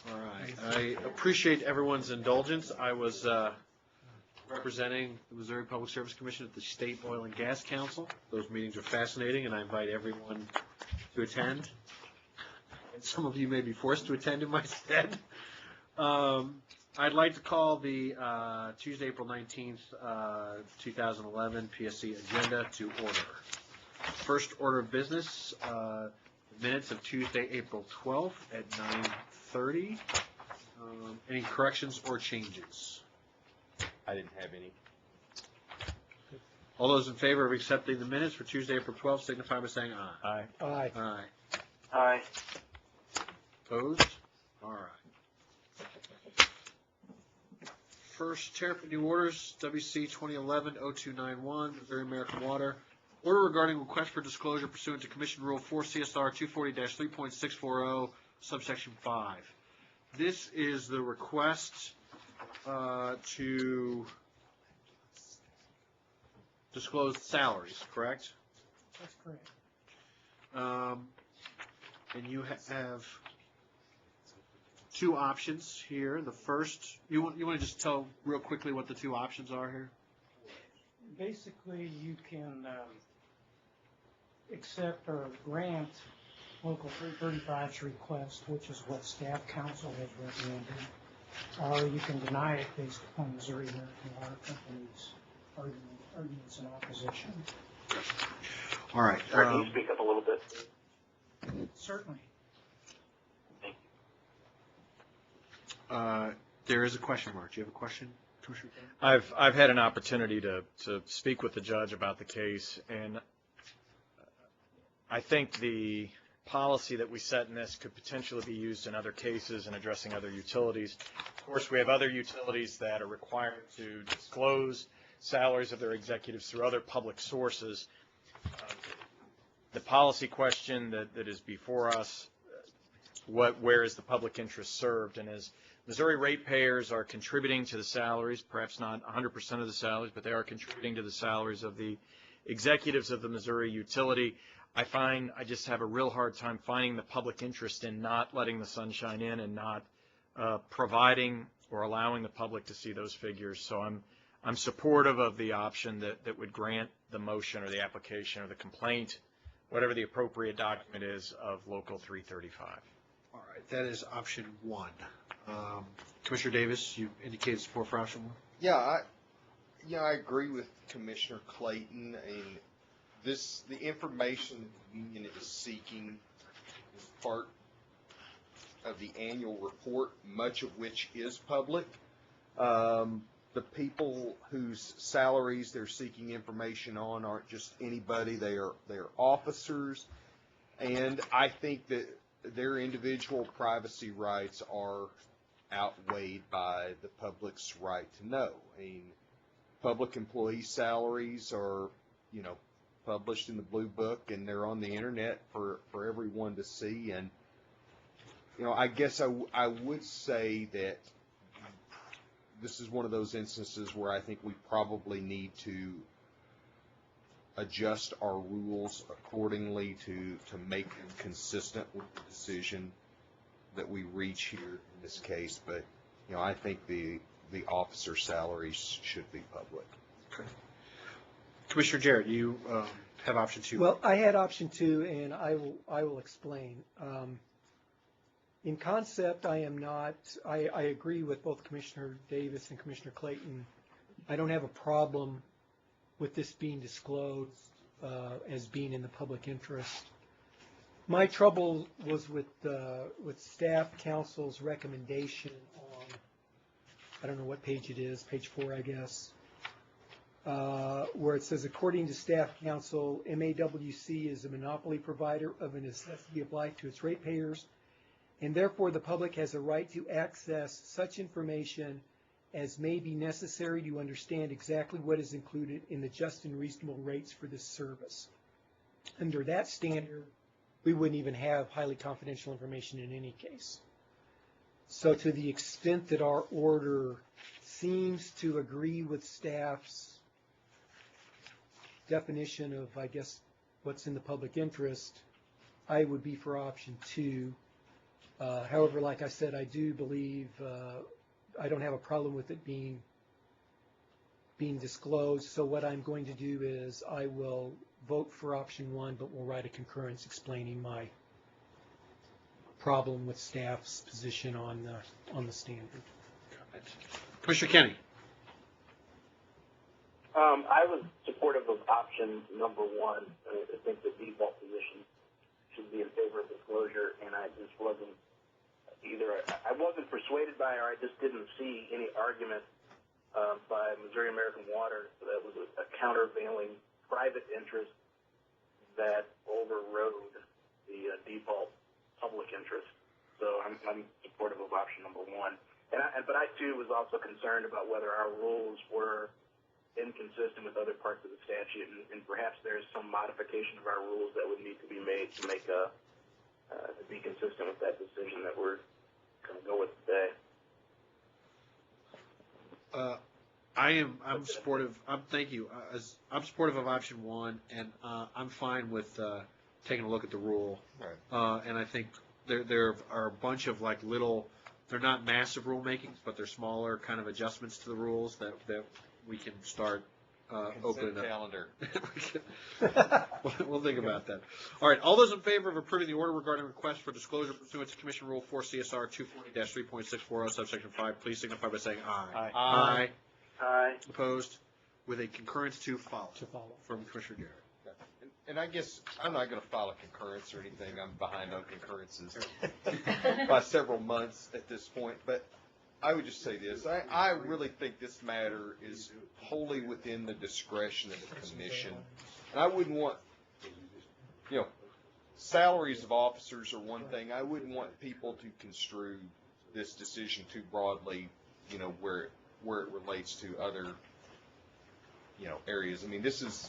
All right. I appreciate everyone's indulgence. I was representing the Missouri Public Service Commission at the State Oil and Gas Council. Those meetings are fascinating, and I invite everyone to attend. And some of you may be forced to attend in my stead. I'd like to call the Tuesday, April 19th, 2011 PSC agenda to order. First order of business, minutes of Tuesday, April 12th at 9:30. Any corrections or changes? I didn't have any. All those in favor of accepting the minutes for Tuesday, April 12th, signify by saying aye. Aye. Aye. Aye. Aye. Opposed? All right. First, tariff and new orders, WC 2011-0291, Missouri American Water. Order regarding request for disclosure pursuant to Commission Rule 4 CSR 240-3.640, subsection 5. This is the request to disclose salaries, correct? That's correct. And you have two options here. The first, you want to just tell real quickly what the two options are here? Basically, you can accept or grant Local 335's request, which is what staff council has recommended, or you can deny it based upon Missouri American Water Company's arguments in opposition. All right. Sir, can you speak up a little bit? Certainly. Thank you. There is a question mark. Do you have a question, Commissioner? I've had an opportunity to speak with the judge about the case, and I think the policy that we set in this could potentially be used in other cases and addressing other utilities. Of course, we have other utilities that are required to disclose salaries of their executives through other public sources. The policy question that is before us, where is the public interest served? And as Missouri ratepayers are contributing to the salaries, perhaps not 100% of the salaries, but they are contributing to the salaries of the executives of the Missouri utility, I just have a real hard time finding the public interest in not letting the sunshine in and not providing or allowing the public to see those figures. So I'm supportive of the option that would grant the motion or the application or the complaint, whatever the appropriate document is, of Local 335. All right. That is option one. Commissioner Davis, you indicated support for option one? Yeah, I agree with Commissioner Clayton. And the information the union is seeking is part of the annual report, much of which is public. The people whose salaries they're seeking information on aren't just anybody. They are officers, and I think that their individual privacy rights are outweighed by the public's right to know. I mean, public employee salaries are, published in the Blue Book, and they're on the internet for everyone to see. And I guess I would say that this is one of those instances where I think we probably need to adjust our rules accordingly to make them consistent with the decision that we reach here in this case. But I think the officer salaries should be public. Okay. Commissioner Jarrett, you have option two. Well, I had option two, and I will explain. In concept, I agree with both Commissioner Davis and Commissioner Clayton. I don't have a problem with this being disclosed as being in the public interest. My trouble was with staff counsel's recommendation on, I don't know what page it is, page 4, I guess, where it says, according to staff counsel, MAWC is a monopoly provider of a necessity of life to its ratepayers, and therefore the public has a right to access such information as may be necessary to understand exactly what is included in the just and reasonable rates for this service. Under that standard, we wouldn't even have highly confidential information in any case. So to the extent that our order seems to agree with staff's definition of, I guess, what's in the public interest, I would be for option two. However, like I said, I do believe, I don't have a problem with it being disclosed. So what I'm going to do is I will vote for option 1, but we'll write a concurrence explaining my problem with staff's position on the standard. Commissioner Kenny? I was supportive of option number 1. I think the default position should be in favor of disclosure, and I just wasn't either. I wasn't persuaded by it, or I just didn't see any argument by Missouri American Water that was a countervailing private interest that overrode the default public interest. So I'm supportive of option number 1. But I too was also concerned about whether our rules were inconsistent with other parts of the statute, and perhaps there's some modification of our rules that would need to be made to make to be consistent with that decision that we're going to go with today. I'm supportive. Thank you. I'm supportive of option 1, and I'm fine with taking a look at the rule. Right. And I think there are a bunch of like little. They're not massive rule makings, but they're smaller kind of adjustments to the rules that we can start opening up. Calendar. We'll think about that. All right. All those in favor of approving the order regarding request for disclosure pursuant to Commission Rule 4 CSR 240-3.640 subsection 5, please signify by saying aye. Aye. Aye. Aye. Opposed? With a concurrence to follow. To follow. From Commissioner Garrett. And I guess I'm not going to file a concurrence or anything. I'm behind on concurrences by several months at this point. But I would just say this. I really think this matter is wholly within the discretion of the commission. And I wouldn't want, salaries of officers are one thing. I wouldn't want people to construe this decision too broadly, where it relates to other, areas. I mean, this is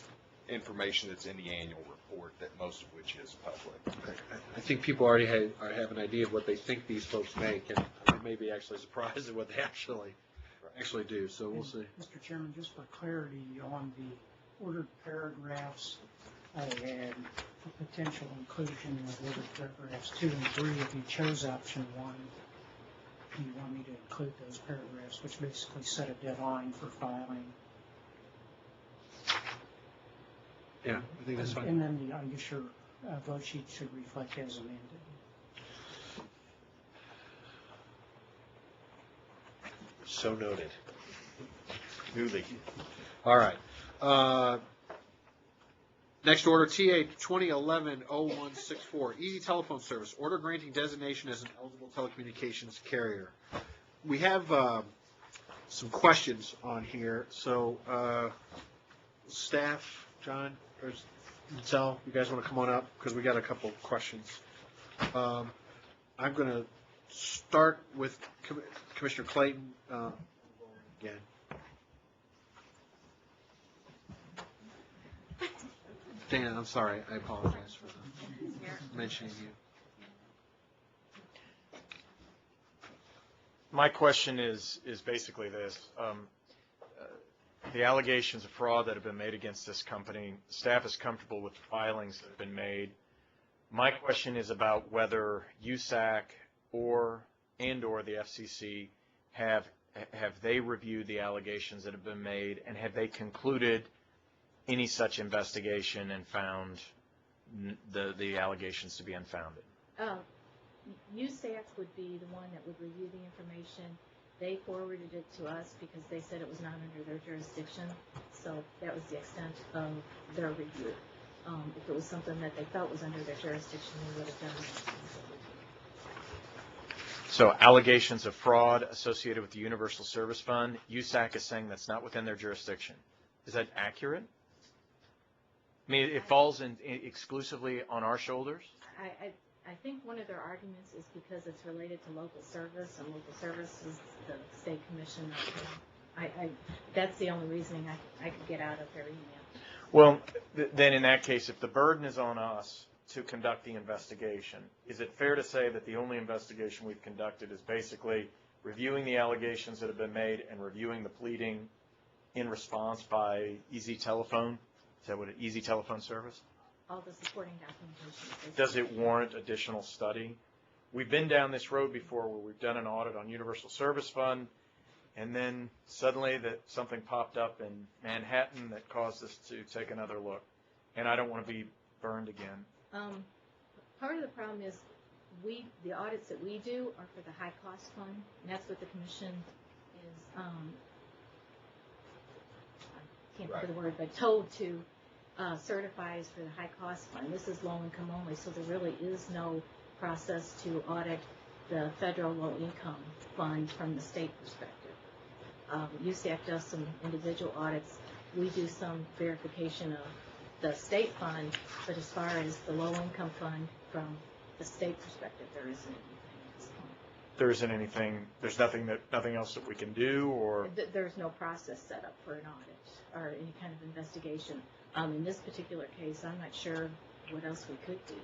information that's in the annual report, that most of which is public. I think people already have an idea of what they think these folks make, and they may be actually surprised at what they actually do. So we'll see. Mr. Chairman, just for clarity on the ordered paragraphs, I had a potential inclusion of ordered paragraphs 2 and 3 if you chose option 1. Do you want me to include those paragraphs, which basically set a deadline for filing? Yeah, I think that's fine. And then I guess your vote sheet should reflect as amended. So noted. Newly. All right. Next order, TA 2011-0164, Easy Telephone Service, order granting designation as an eligible telecommunications carrier. We have some questions on here. So, staff, John, or Zell, you guys want to come on up? Because we got a couple questions. I'm going to start with Commissioner Clayton again. Dan, I'm sorry. I apologize for mentioning you. My question is basically this. The allegations of fraud that have been made against this company, staff is comfortable with the filings that have been made. My question is about whether USAC or the FCC have they reviewed the allegations that have been made, and have they concluded any such investigation and found the allegations to be unfounded? USAC would be the one that would review the information. They forwarded it to us because they said it was not under their jurisdiction, so that was the extent of their review. If it was something that they felt was under their jurisdiction, they would have done it. So allegations of fraud associated with the Universal Service Fund, USAC is saying that's not within their jurisdiction. Is that accurate? I mean, it falls exclusively on our shoulders? I think one of their arguments is because it's related to local service, and local service is the state commission. That's the only reasoning I could get out of their email. Well, then in that case, if the burden is on us to conduct the investigation, is it fair to say that the only investigation we've conducted is basically reviewing the allegations that have been made and reviewing the pleading in response by Easy Telephone? Is that what an Easy Telephone Service? All the supporting documentation. Does it warrant additional study we've been down this road before where we've done an audit on Universal Service Fund, and then suddenly something popped up in Manhattan that caused us to take another look. And I don't want to be burned again. Part of the problem is the audits that we do are for the high cost fund, and that's what the commission is, I can't think of the word, but told to certify as for the high cost fund. This is low income only, so there really is no process to audit the federal low income fund from the state perspective. USAC does some individual audits. We do some verification of the state fund, but as far as the low income fund from the state perspective, there isn't anything at this point. There isn't anything, there's nothing else that we can do, or? There's no process set up for an audit or any kind of investigation. In this particular case, I'm not sure what else we could do.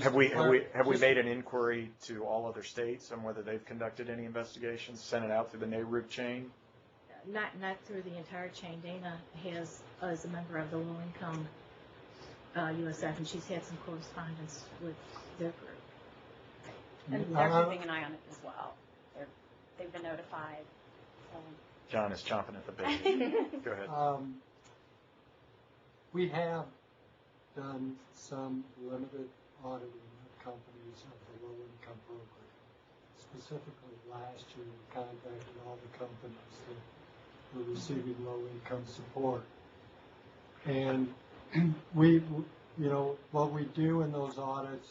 Have we made an inquiry to all other states on whether they've conducted any investigations, sent it out through the NARUC chain? Not through the entire chain. Dana has, as a member of the low income USF, and she's had some correspondence with their group. And they're keeping an eye on it as well. They've been notified. So. John is chomping at the bit. Go ahead. We have done some limited auditing of companies of the low-income program. Specifically, last year, we contacted all the companies that were receiving low-income support. And what we do in those audits,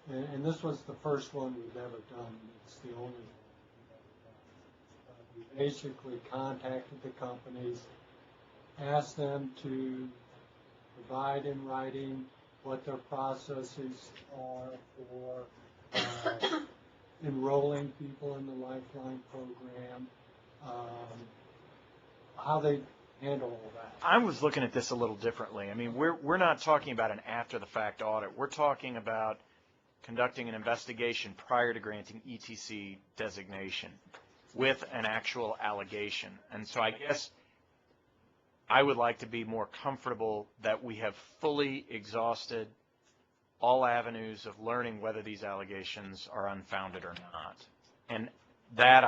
and this was the first one we've ever done, it's the only one we've ever done. We basically contacted the companies, asked them to provide in writing what their processes are for enrolling people in the Lifeline program, how they handle all that. I was looking at this a little differently. I mean, we're not talking about an after-the-fact audit. We're talking about conducting an investigation prior to granting ETC designation with an actual allegation. And so I guess I would like to be more comfortable that we have fully exhausted all avenues of learning whether these allegations are unfounded or not. And that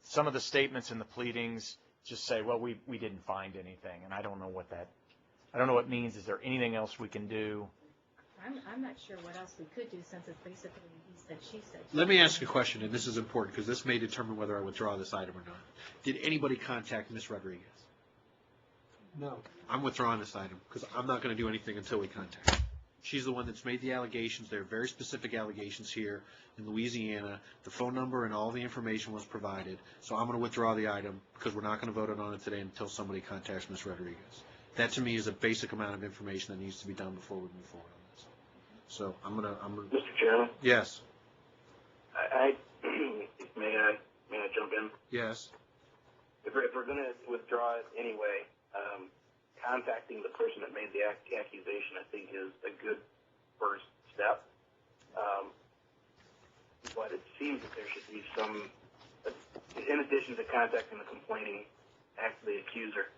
some of the statements in the pleadings just say, well, we didn't find anything, and I don't know what it means. Is there anything else we can do? I'm not sure what else we could do since it's basically he said, she said. Let me ask a question, and this is important because this may determine whether I withdraw this item or not. Did anybody contact Ms. Rodriguez? No. I'm withdrawing this item because I'm not going to do anything until we contact her. She's the one that's made the allegations. There are very specific allegations here in Louisiana. The phone number and all the information was provided. So I'm going to withdraw the item because we're not going to vote on it today until somebody contacts Ms. Rodriguez. That to me is a basic amount of information that needs to be done before we move forward on this. So I'm going to. Mr. Chairman? Yes. May I jump in? Yes. If we're going to withdraw it anyway, contacting the person that made the accusation, I think, is a good first step. But it seems that there should be some, in addition to contacting the complaining, the accuser,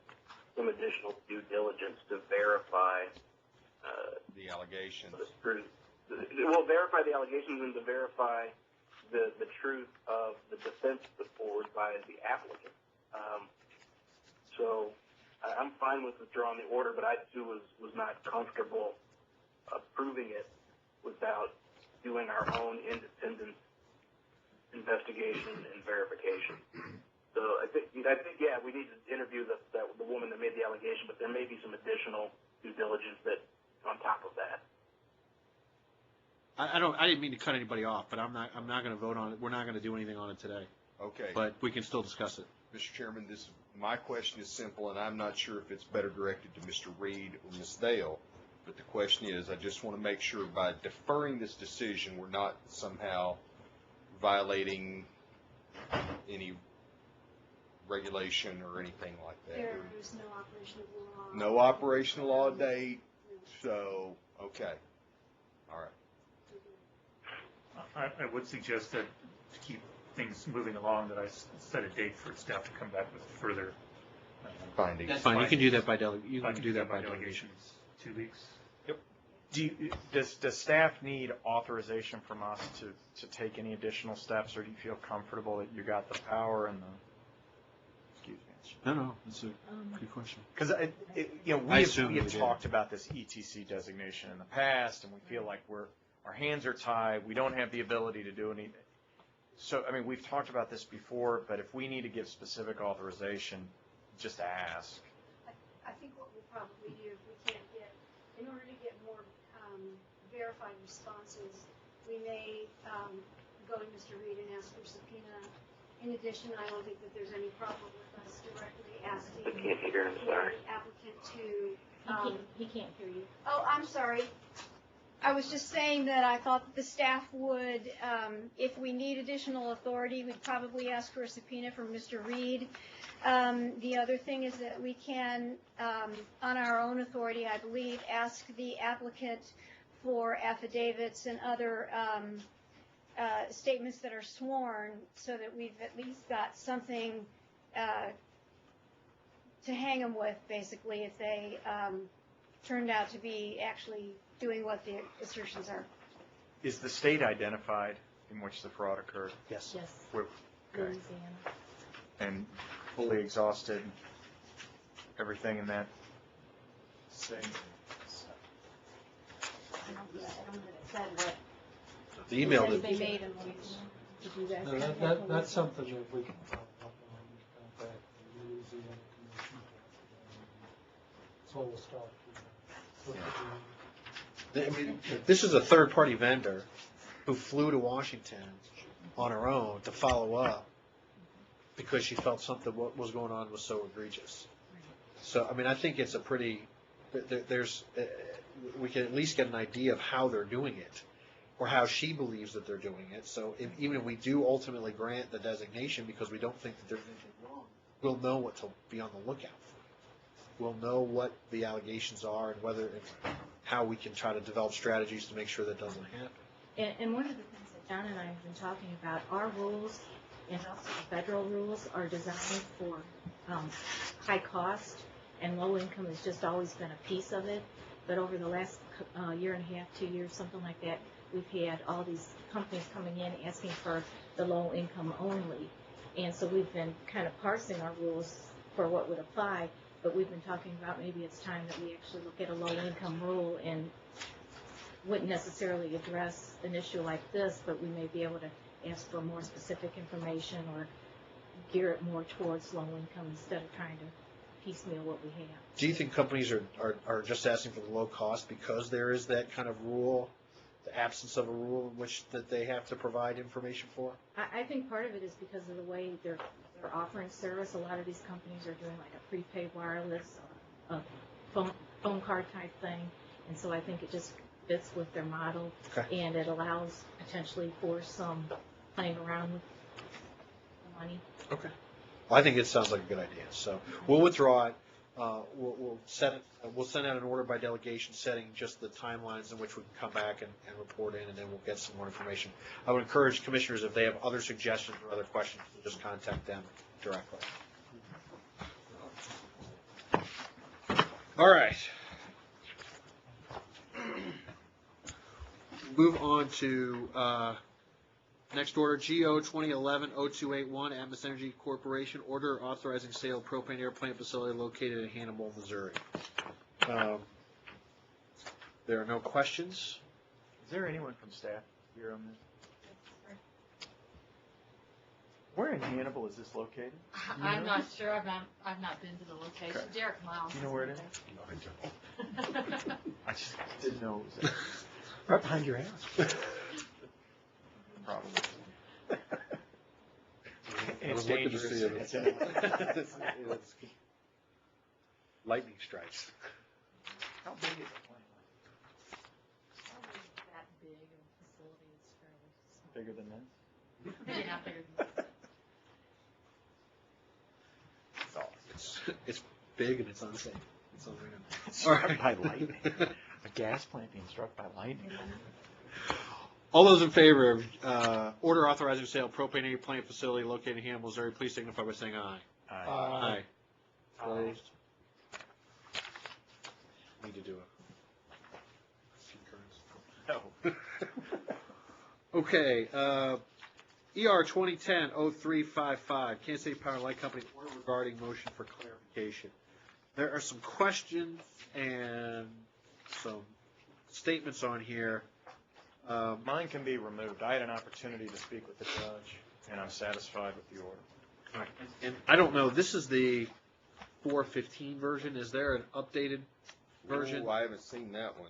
some additional due diligence to verify The allegations. the truth. Well, verify the allegations and to verify the truth of the defense put forward by the applicant. So I'm fine with withdrawing the order, but I too was not comfortable approving it without doing our own independent investigation and verification. So I think yeah, we need to interview the woman that made the allegation, but there may be some additional due diligence that on top of that. I didn't mean to cut anybody off, but I'm not going to vote on it. We're not going to do anything on it today. Okay. But we can still discuss it. Mr. Chairman, my question is simple, and I'm not sure if it's better directed to Mr. Reed or Ms. Dale, but the question is, I just want to make sure by deferring this decision, we're not somehow violating any regulation or anything like that. There's no operational law. No operational law date, so, okay. All right. I would suggest that to keep things moving along, that I set a date for staff to come back with further Findings. That's fine. You can do that by delegation. 2 weeks. Yep. Does staff need authorization from us to take any additional steps, or do you feel comfortable that you got the power and the, excuse me? No, that's a good question. Because, I assume we we have did. talked about this ETC designation in the past, and we feel like our hands are tied, we don't have the ability to do anything. So, I mean, we've talked about this before, but if we need to give specific authorization, just ask. I think what we'll probably do, if we can't get, in order to get more verified responses, we may go to Mr. Reed and ask for subpoena. In addition, I don't think that there's any problem with us directly asking I can't hear him, sorry. the applicant to. He can't hear you. Oh, I'm sorry. I was just saying that I thought that the staff would, if we need additional authority, we'd probably ask for a subpoena from Mr. Reed. The other thing is that we can, on our own authority, I believe, ask the applicant for affidavits and other statements that are sworn, so that we've at least got something to hang them with, basically, if they turned out to be actually doing what the assertions are. Is the state identified in which the fraud occurred? Yes. Yes, Okay. Louisiana. And fully exhausted everything in that same. I don't know that it said what The email they that, made in Louisiana. Did you guys? No, contact that's police? something that we can follow up on, contact the Louisiana Commission. So we'll start. I mean, this is a third-party vendor who flew to Washington on her own to follow up because she felt something what was going on was so egregious. So, I mean, I think it's a pretty, we can at least get an idea of how they're doing it, or how she believes that they're doing it. So even if we do ultimately grant the designation because we don't think that there's anything wrong, we'll know what to be on the lookout for. We'll know what the allegations are and how we can try to develop strategies to make sure that doesn't happen. And one of the things that John and I have been talking about, our rules and also the federal rules are designed for high cost, and low income has just always been a piece of it. But over the last year and a half, 2 years, something like that, we've had all these companies coming in asking for the low income only. And so we've been kind of parsing our rules for what would apply, but we've been talking about maybe it's time that we actually look at a low income rule and wouldn't necessarily address an issue like this, but we may be able to ask for more specific information or gear it more towards low income instead of trying to piecemeal what we have. Do you think companies are just asking for the low cost because there is that kind of rule, the absence of a rule in which that they have to provide information for? I think part of it is because of the way they're offering service. A lot of these companies are doing like a prepaid wireless, a phone card type thing, and so I think it just fits with their model, Okay. and it allows potentially for some playing around with the money. Okay. Well, I think it sounds like a good idea. So we'll withdraw it. We'll set it. We'll send out an order by delegation setting just the timelines in which we can come back and report in, and then we'll get some more information. I would encourage commissioners, if they have other suggestions or other questions, to just contact them directly. All right. Move on to next order, GO 2011-0281, Atmos Energy Corporation, order authorizing sale of propane air plant facility located in Hannibal, Missouri. There are no questions. Is there anyone from staff here on this? Where in Hannibal is this located? I'm not sure. I've not been to the location. Okay. Derek Miles. Do you know where it is? I just didn't know it was there. Right behind your house. Probably. I was looking to see it. Lightning strikes. How big is the plant? Probably that big of a facility, it's fairly small. Bigger than this? Maybe not bigger than that. It's big and it's unsafe. It's unreal. Struck by lightning. A gas plant being struck by lightning. All those in favor of order authorizing sale of propane air plant facility located in Hannibal, Missouri, please signify by saying aye. Aye. Opposed? Need to do No. Okay, ER 2010-0355, Kansas City Power and Light Company, order regarding motion for clarification. There are some questions and some statements on here. Mine can be removed. I had an opportunity to speak with the judge, and I'm satisfied with the order. And I don't know, this is the 415 version. Is there an updated version? Ooh, I haven't seen that one.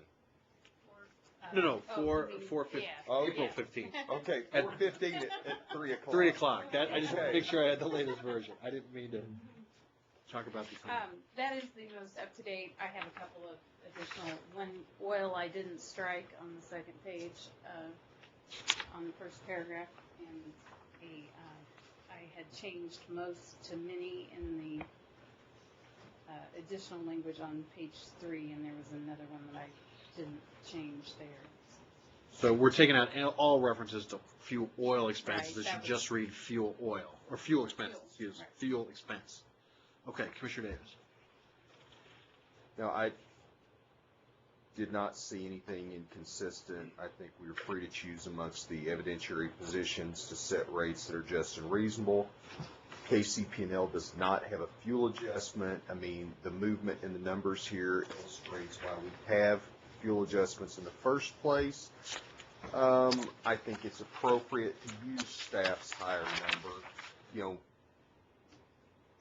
No, 415, Oh, April yeah. 15th. Okay, At- 4:15 at 3 o'clock. 3 o'clock. That, I just want to Okay. make sure I had the latest version. I didn't mean to talk about the time. That is the most up-to-date. I have a couple of additional, one oil I didn't strike on the second page, on the first paragraph, and I had changed most to many in the additional language on page 3, and there was another one that I didn't change there. So we're taking out all references to fuel oil expenses. Right, It should that was- just read fuel oil, or fuel expense, Fuel, excuse me, right. fuel expense. Okay, Commissioner Davis. Now, I did not see anything inconsistent. I think we were free to choose amongst the evidentiary positions to set rates that are just and reasonable. KCP&L does not have a fuel adjustment. I mean, the movement in the numbers here illustrates why we have fuel adjustments in the first place. I think it's appropriate to use staff's higher number,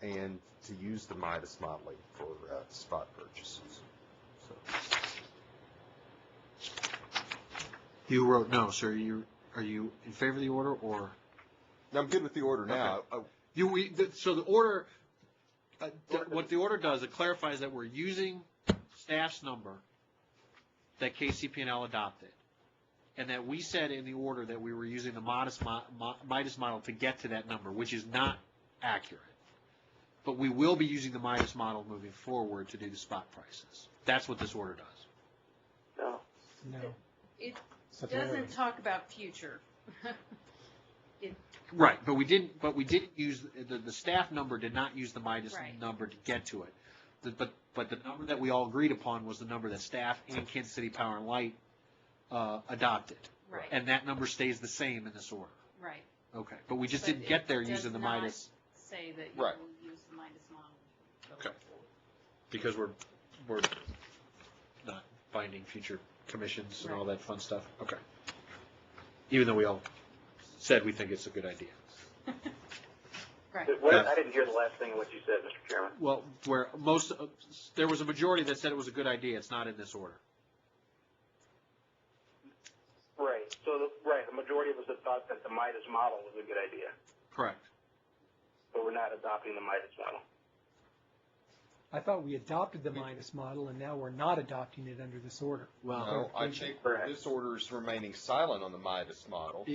and to use the Midas modeling for spot purchases. So. You wrote no, sir. Are you in favor of the order, or? Now, I'm good with the order now. So the order, what the order does, it clarifies that we're using staff's number that KCP&L adopted, and that we said in the order that we were using the Midas model to get to that number, which is not accurate. But we will be using the Midas model moving forward to do the spot prices. That's what this order does. No. No. It That's what I doesn't talk about future. Right, but we didn't use, the staff number did not use the Midas Right. number to get to it. But the number that we all agreed upon was the number that staff and Kansas City Power and Light adopted. Right. And that number stays the same in this order. Right. Okay, but we just But didn't get there it using the does not Midas, say that you Right. will use the Midas model. Okay. because we're not binding future commissions and all that fun stuff. Okay. Even though we all said we think it's a good idea. Right. I didn't hear the last thing of what you said, Mr. Chairman. Well, there was a majority that said it was a good idea. It's not in this order. Right. So, the majority of us have thought that the Midas model was a good idea, Correct. but we're not adopting the Midas model. I thought we adopted the Midas model, and now we're not adopting it under this order. Well, No, I think this order is remaining silent on the Midas model.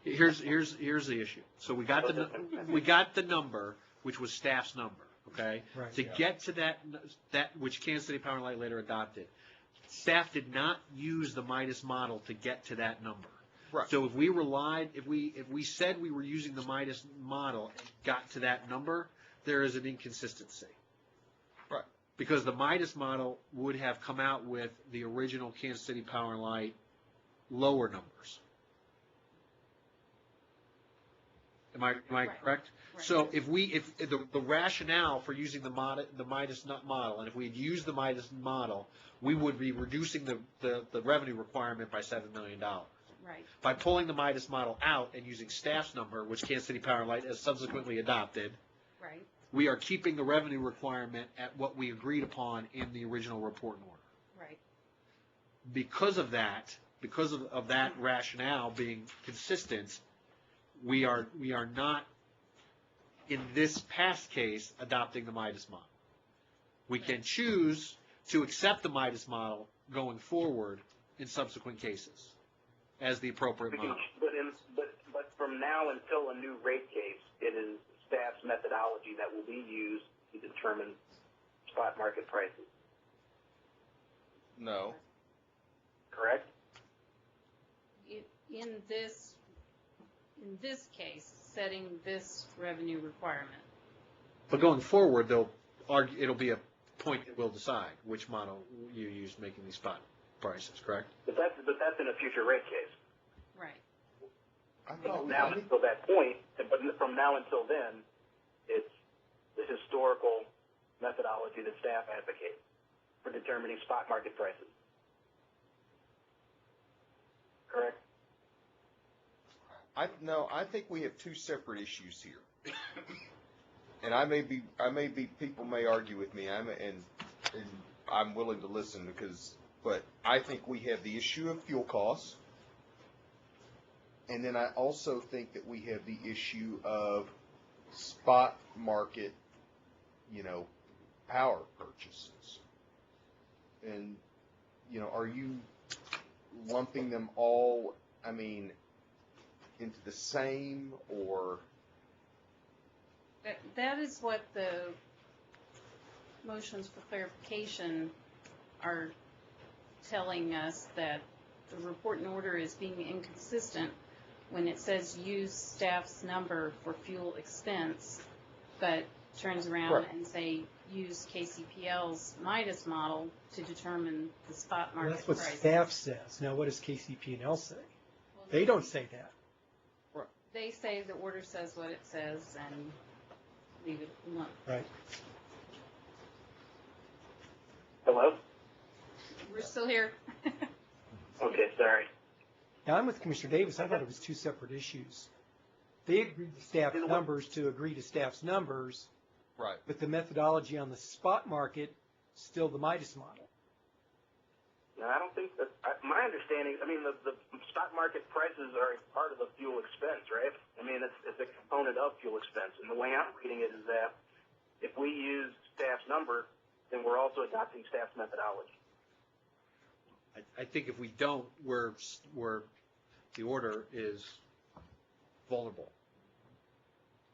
here's the issue. So we got the number, which was staff's number, okay? Right. To get to that which Kansas City Power and Light later adopted, staff did not use the Midas model to get to that number. Right. So if we said we were using the Midas model and got to that number, there is an inconsistency. Right. Because the Midas model would have come out with the original Kansas City Power and Light lower numbers. Am I Right. correct? Right. So if the rationale for using the Midas model, and if we had used the Midas model, we would be reducing the revenue requirement by $7 million. Right. By pulling the Midas model out and using staff's number, which Kansas City Power and Light has subsequently adopted, Right. we are keeping the revenue requirement at what we agreed upon in the original report and order. Right. Because of that rationale being consistent, we are not, in this past case, adopting the Midas model. We can choose to accept the Midas model going forward in subsequent cases as the appropriate We can, model. but from now until a new rate case, it is staff's methodology that will be used to determine spot market prices. No. Correct? In this case, setting this revenue requirement. But going forward, it'll be a point that we'll decide which model you use making these spot prices, correct? But that's in a future rate case. Right. I thought, Now until that point, but from now until then, it's the historical methodology that staff advocates for determining spot market prices. Correct? I think we have two separate issues here. And people may argue with me, and I'm willing to listen but I think we have the issue of fuel costs. And then I also think that we have the issue of spot market, power purchases. And, are you lumping them all, into the same, or? That is what the motions for clarification are telling us, that the report and order is being inconsistent when it says use staff's number for fuel expense, but turns around Right. and say use KCPL's Midas model to determine the spot Well, market that's what price. staff says. Now, what does KCP&L say? Well, They don't say that. They say the order says what it says and leave it alone. Right. Hello? We're still here. Okay, sorry. Now, I'm with Commissioner Davis. I thought it was two separate issues. They agreed to staff's numbers to agree to staff's numbers, Right. but the methodology on the spot market, still the Midas model. No, I don't think that, my understanding, the spot market prices are part of the fuel expense, right? It's a component of fuel expense. And the way I'm reading it is that if we use staff's number, then we're also adopting staff's methodology. I think if we don't, we're the order is vulnerable.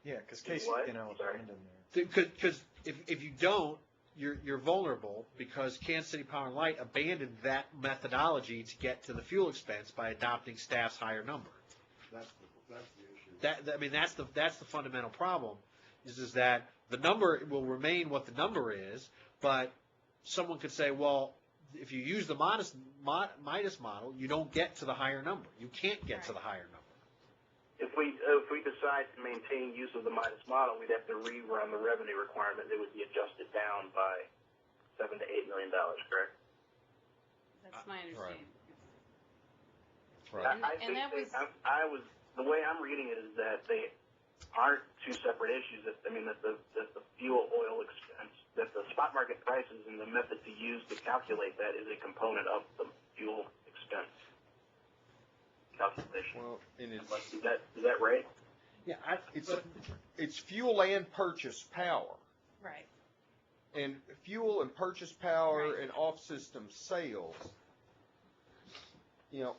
Yeah, because What? KCP&L Sorry. abandoned there. Because if you don't, you're vulnerable, because Kansas City Power and Light abandoned that methodology to get to the fuel expense by adopting staff's higher number. That's the issue. That's the fundamental problem, is that the number will remain what the number is, but someone could say, well, if you use the Midas model, you don't get to the higher number. You can't get to the higher number. If we decide to maintain use of the Midas model, we'd have to rerun the revenue requirement. It would be adjusted down by $7 to $8 million, correct? That's my understanding. Right. I was the way I'm reading it is that they aren't two separate issues. That the fuel oil expense, that the spot market prices and the method to use to calculate that is a component of the fuel expense calculation. Well, and Is that right? Yeah, it's fuel and purchase power. Right. And fuel and purchase power Right. and off-system sales,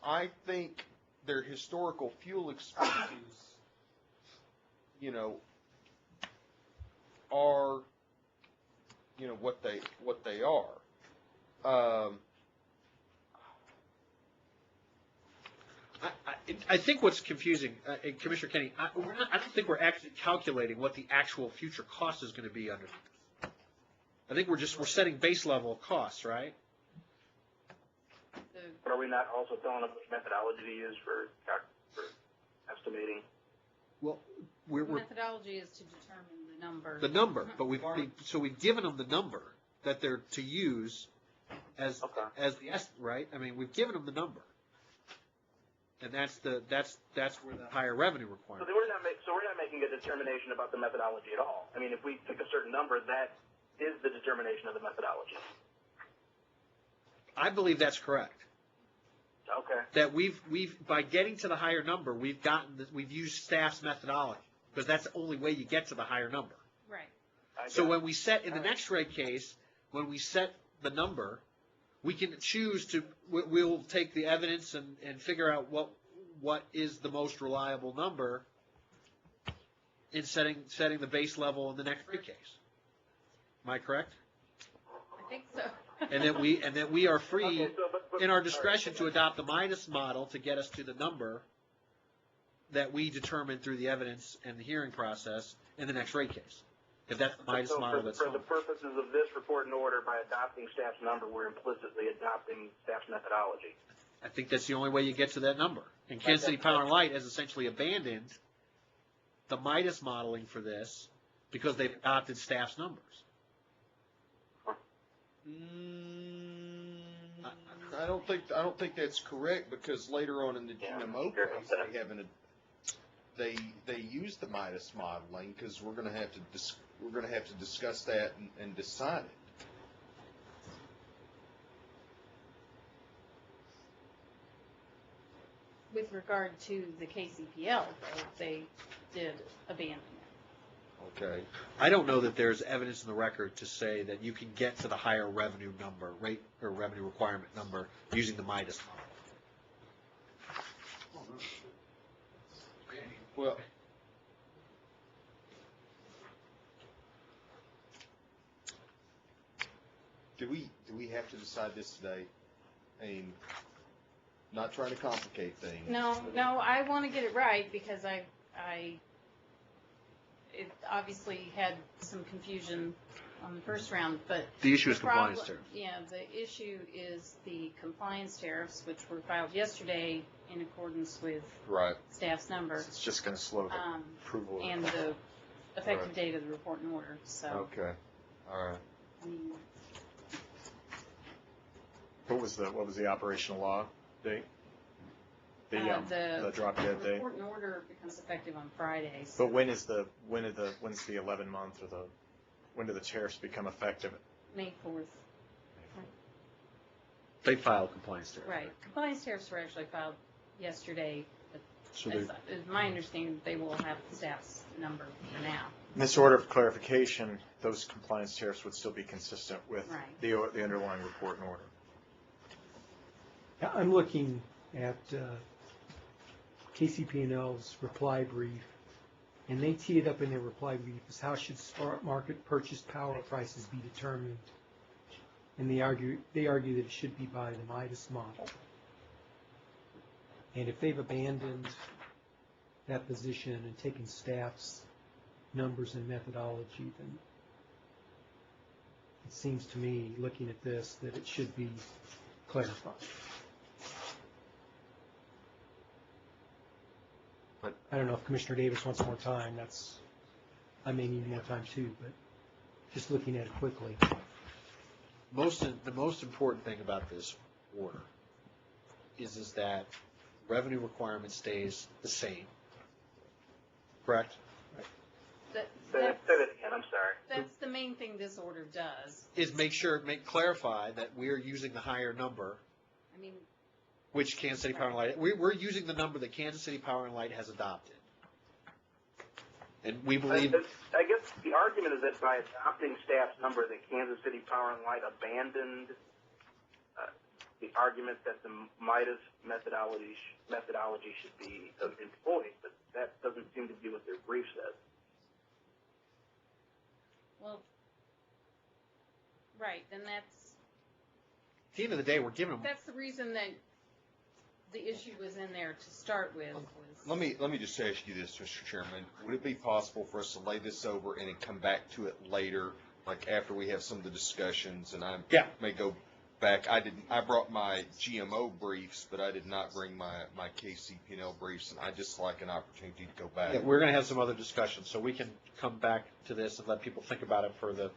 I think their historical fuel expenses, are, what they are. I think what's confusing, Commissioner Kenny, I don't think we're actually calculating what the actual future cost is going to be under. I think we're setting base level costs, right? But are we not also telling them which methodology to use for estimating? Well, The methodology is to determine the number. the number, but we've given them the number that they're to use as the right. We've given them the number, and that's where the higher revenue So requirement. we're not making a determination about the methodology at all. If we pick a certain number, that is the determination of the methodology. I believe that's correct. Okay. That we've by getting to the higher number, we've used staff's methodology, because that's the only way you get to the higher number. Right. So when we set, in the next rate case, when we set the number, we can choose to, we'll take the evidence and figure out what is the most reliable number in setting the base level in the next rate case. Am I correct? I think so. And that we are free Okay, so, but in our discretion to adopt the Midas model to get us to the number that we determine through the evidence and the hearing process in the next rate case. If that's the Midas So model, that's for the fine. purposes of this report and order, by adopting staff's number, we're implicitly adopting staff's methodology. I think that's the only way you get to that number. And Kansas City Power and Light has essentially abandoned the Midas modeling for this because they've adopted staff's numbers. I don't think that's correct, because later on in the GMO case, they haven't, they use the Midas modeling, because we're gonna have to discuss that and decide it. With regard to the KCPL, though, they did abandon it. Okay. I don't know that there's evidence in the record to say that you can get to the higher revenue number, rate or revenue requirement number using the Midas model. Well, do we have to decide this today? I mean, not trying to complicate things. No, I want to get it right because it obviously had some confusion on the first round, but. The issue is the problem- compliance tariffs. Yeah, the issue is the compliance tariffs, which were filed yesterday in accordance with Right. staff's number. It's just going to slow the approval. of And it. the effective Right. date of the report and order, so. Okay. All right. I mean, What was the operational law date? The drop dead the date? report and order becomes effective on Friday, so. But when's the 11-month, or when do the tariffs become effective? May 4th. They filed compliance tariffs. Right. Compliance tariffs were actually filed yesterday, but So it's my understanding that they will have the staff's number for now. In this order of clarification, those compliance tariffs would still be consistent with Right. the underlying report and order. I'm looking at KCP&L's reply brief, and they tee it up in their reply brief as how should smart market purchase power prices be determined. And they argue that it should be by the Midas model. And if they've abandoned that position and taken staff's numbers and methodology, then it seems to me, looking at this, that it should be clarified. But I don't know if Commissioner Davis wants more time. I may need more time too, but just looking at it quickly. The most important thing about this order is that revenue requirement stays the same. Correct? That- Say that's- that again, I'm sorry. That's the main thing this order does. Is clarify that we're using the higher number, I mean, which Kansas City Power and Light, we're using the number that Kansas City Power and Light has adopted. And we believe, I guess the argument is that by adopting staff's number, that Kansas City Power and Light abandoned the argument that the Midas methodology should be employed, but that doesn't seem to be what their brief says. well, right, and that's at the end of the day, we're giving them, the reason that the issue was in there to start with. let me just ask you this, Mr. Chairman. Would it be possible for us to lay this over and then come back to it later, like after we have some of the discussions, and I may go back. I brought my GMO briefs, but I did not bring my KCP&L briefs, and I just like an opportunity to go back. yeah, we're going to have some other discussions, so we can come back to this and let people think about it for the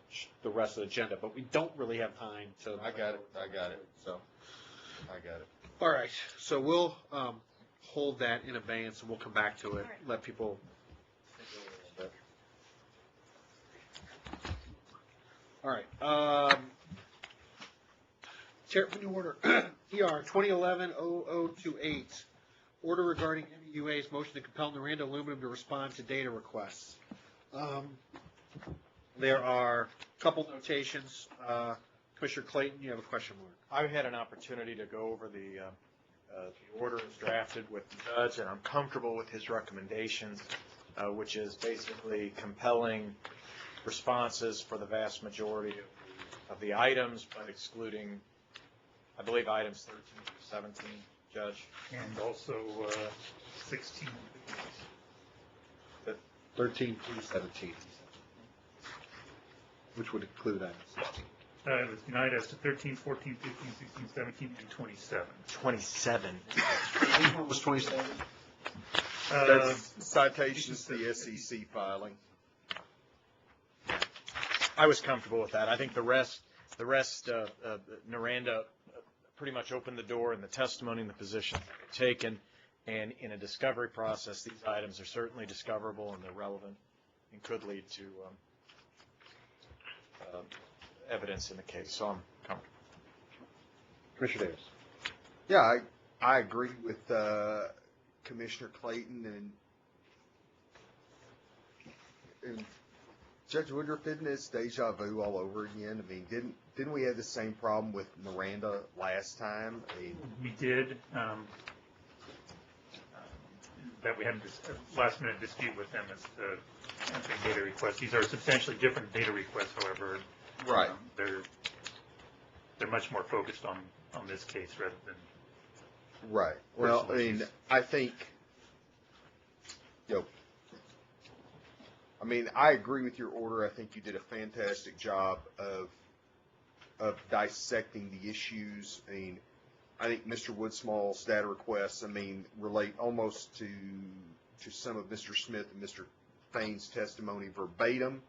rest of the agenda, but we don't really have time to. I got it. So, I got it. all right, so we'll hold that in abeyance, and we'll come back to it, All right. let people think a little bit. All right, Chair, new order, ER 2011-0028, order regarding MEUA's motion to compel Noranda Aluminum to respond to data requests. There are a couple notations. Commissioner Clayton, you have a question mark. I had an opportunity to go over the order as drafted with the judge, and I'm comfortable with his recommendations, which is basically compelling responses for the vast majority of the items, but excluding, I believe, items 13 through 17, Judge. And also 16. 13 through 17. which would include items. It was denied as to 13, 14, 15, 16, 17, and 27. 27. Which one was 27? That's citations to the SEC filing. I was comfortable with that. I think the rest, Naranda pretty much opened the door in the testimony and the position taken. And in a discovery process, these items are certainly discoverable and they're relevant and could lead to evidence in the case. So I'm comfortable. Commissioner Davis. Yeah, I agree with Commissioner Clayton and Judge Woodruff. Isn't this deja vu all over again? I mean, didn't we have the same problem with Miranda last time? I mean, We did, that we had a last minute dispute with them as to answering data requests. These are substantially different data requests, however. Right. They're much more focused on this case rather than. right. Well, I mean, I think, I agree with your order. I think you did a fantastic job of dissecting the issues. I mean, I think Mr. Woodsmall's data requests, relate almost to some of Mr. Smith and Mr. Thane's testimony verbatim.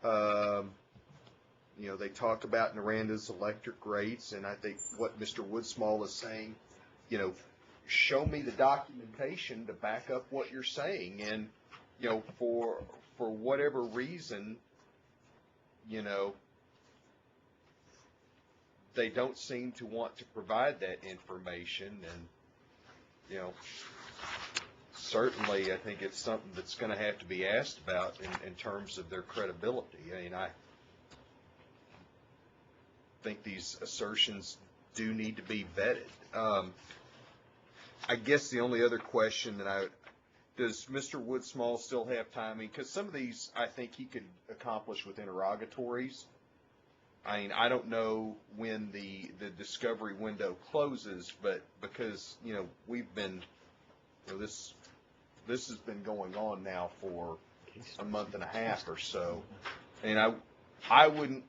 They talk about Naranda's electric rates, and I think what Mr. Woodsmall is saying, show me the documentation to back up what you're saying. And, for whatever reason, they don't seem to want to provide that information. And, certainly I think it's something that's going to have to be asked about in terms of their credibility. I mean, I think these assertions do need to be vetted. I guess the only other question does Mr. Woodsmall still have time? Because some of these I think he could accomplish with interrogatories. I mean, I don't know when the discovery window closes, but because, we've been, this has been going on now for a month and a half or so. And I wouldn't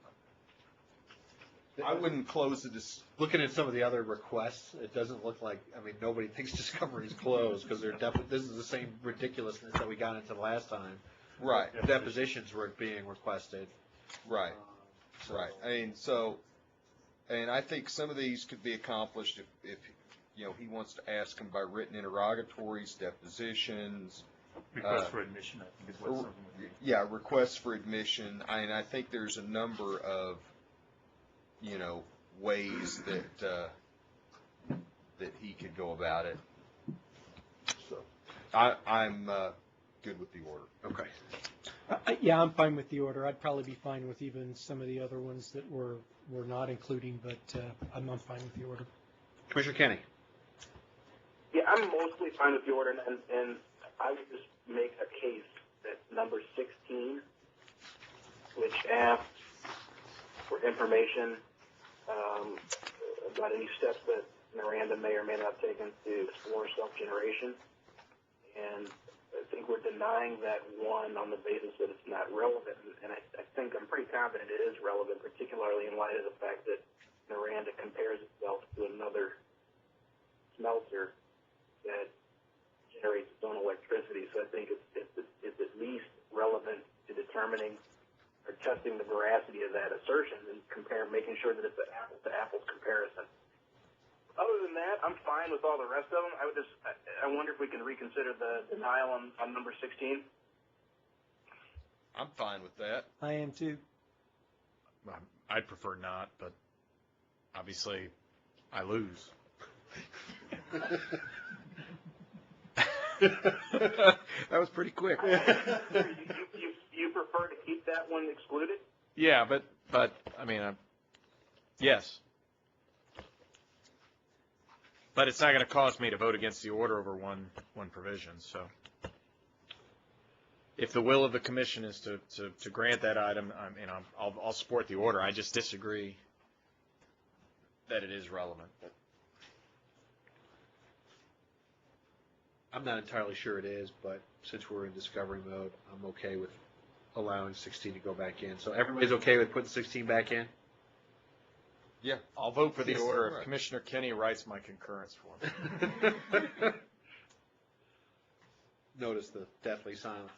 close the Looking at some of the other requests, it doesn't look like, nobody thinks discovery is closed, because this is the same ridiculousness that we got into last time. Right. Depositions were being requested. Right. Right. I think some of these could be accomplished if he wants to ask them by written interrogatories, depositions. Request for admission, I think is what some would be. Yeah, requests for admission. I think there's a number of, ways that he could go about it. So I'm good with the order. Okay. Yeah, I'm fine with the order. I'd probably be fine with even some of the other ones that we're not including, but I'm fine with the order. Commissioner Kenny. Yeah, I'm mostly fine with the order, and I would just make a case that number 16, which asks for information about any steps that Miranda may or may not have taken to explore self-generation. And I think we're denying that one on the basis that it's not relevant. And I think I'm pretty confident it is relevant, particularly in light of the fact that Miranda compares itself to another smelter that generates its own electricity. So I think it's at least relevant to determining or testing the veracity of that assertion and making sure that it's an apples-to-apples comparison. Other than that, I'm fine with all the rest of them. I wonder if we can reconsider the denial on number 16. I'm fine with that. I am too. I'd prefer not, but obviously I lose. That was pretty quick. You prefer to keep that one excluded? Yeah, but yes. But it's not going to cause me to vote against the order over one provision. So, if the will of the commission is to grant that item, I'll support the order. I just disagree that it is relevant. I'm not entirely sure it is, but since we're in discovery mode, I'm okay with allowing 16 to go back in. So everybody's okay with putting 16 back in? Yeah. I'll vote for the Yes, order right. if Commissioner Kenny writes my concurrence for me. Notice the deathly silence.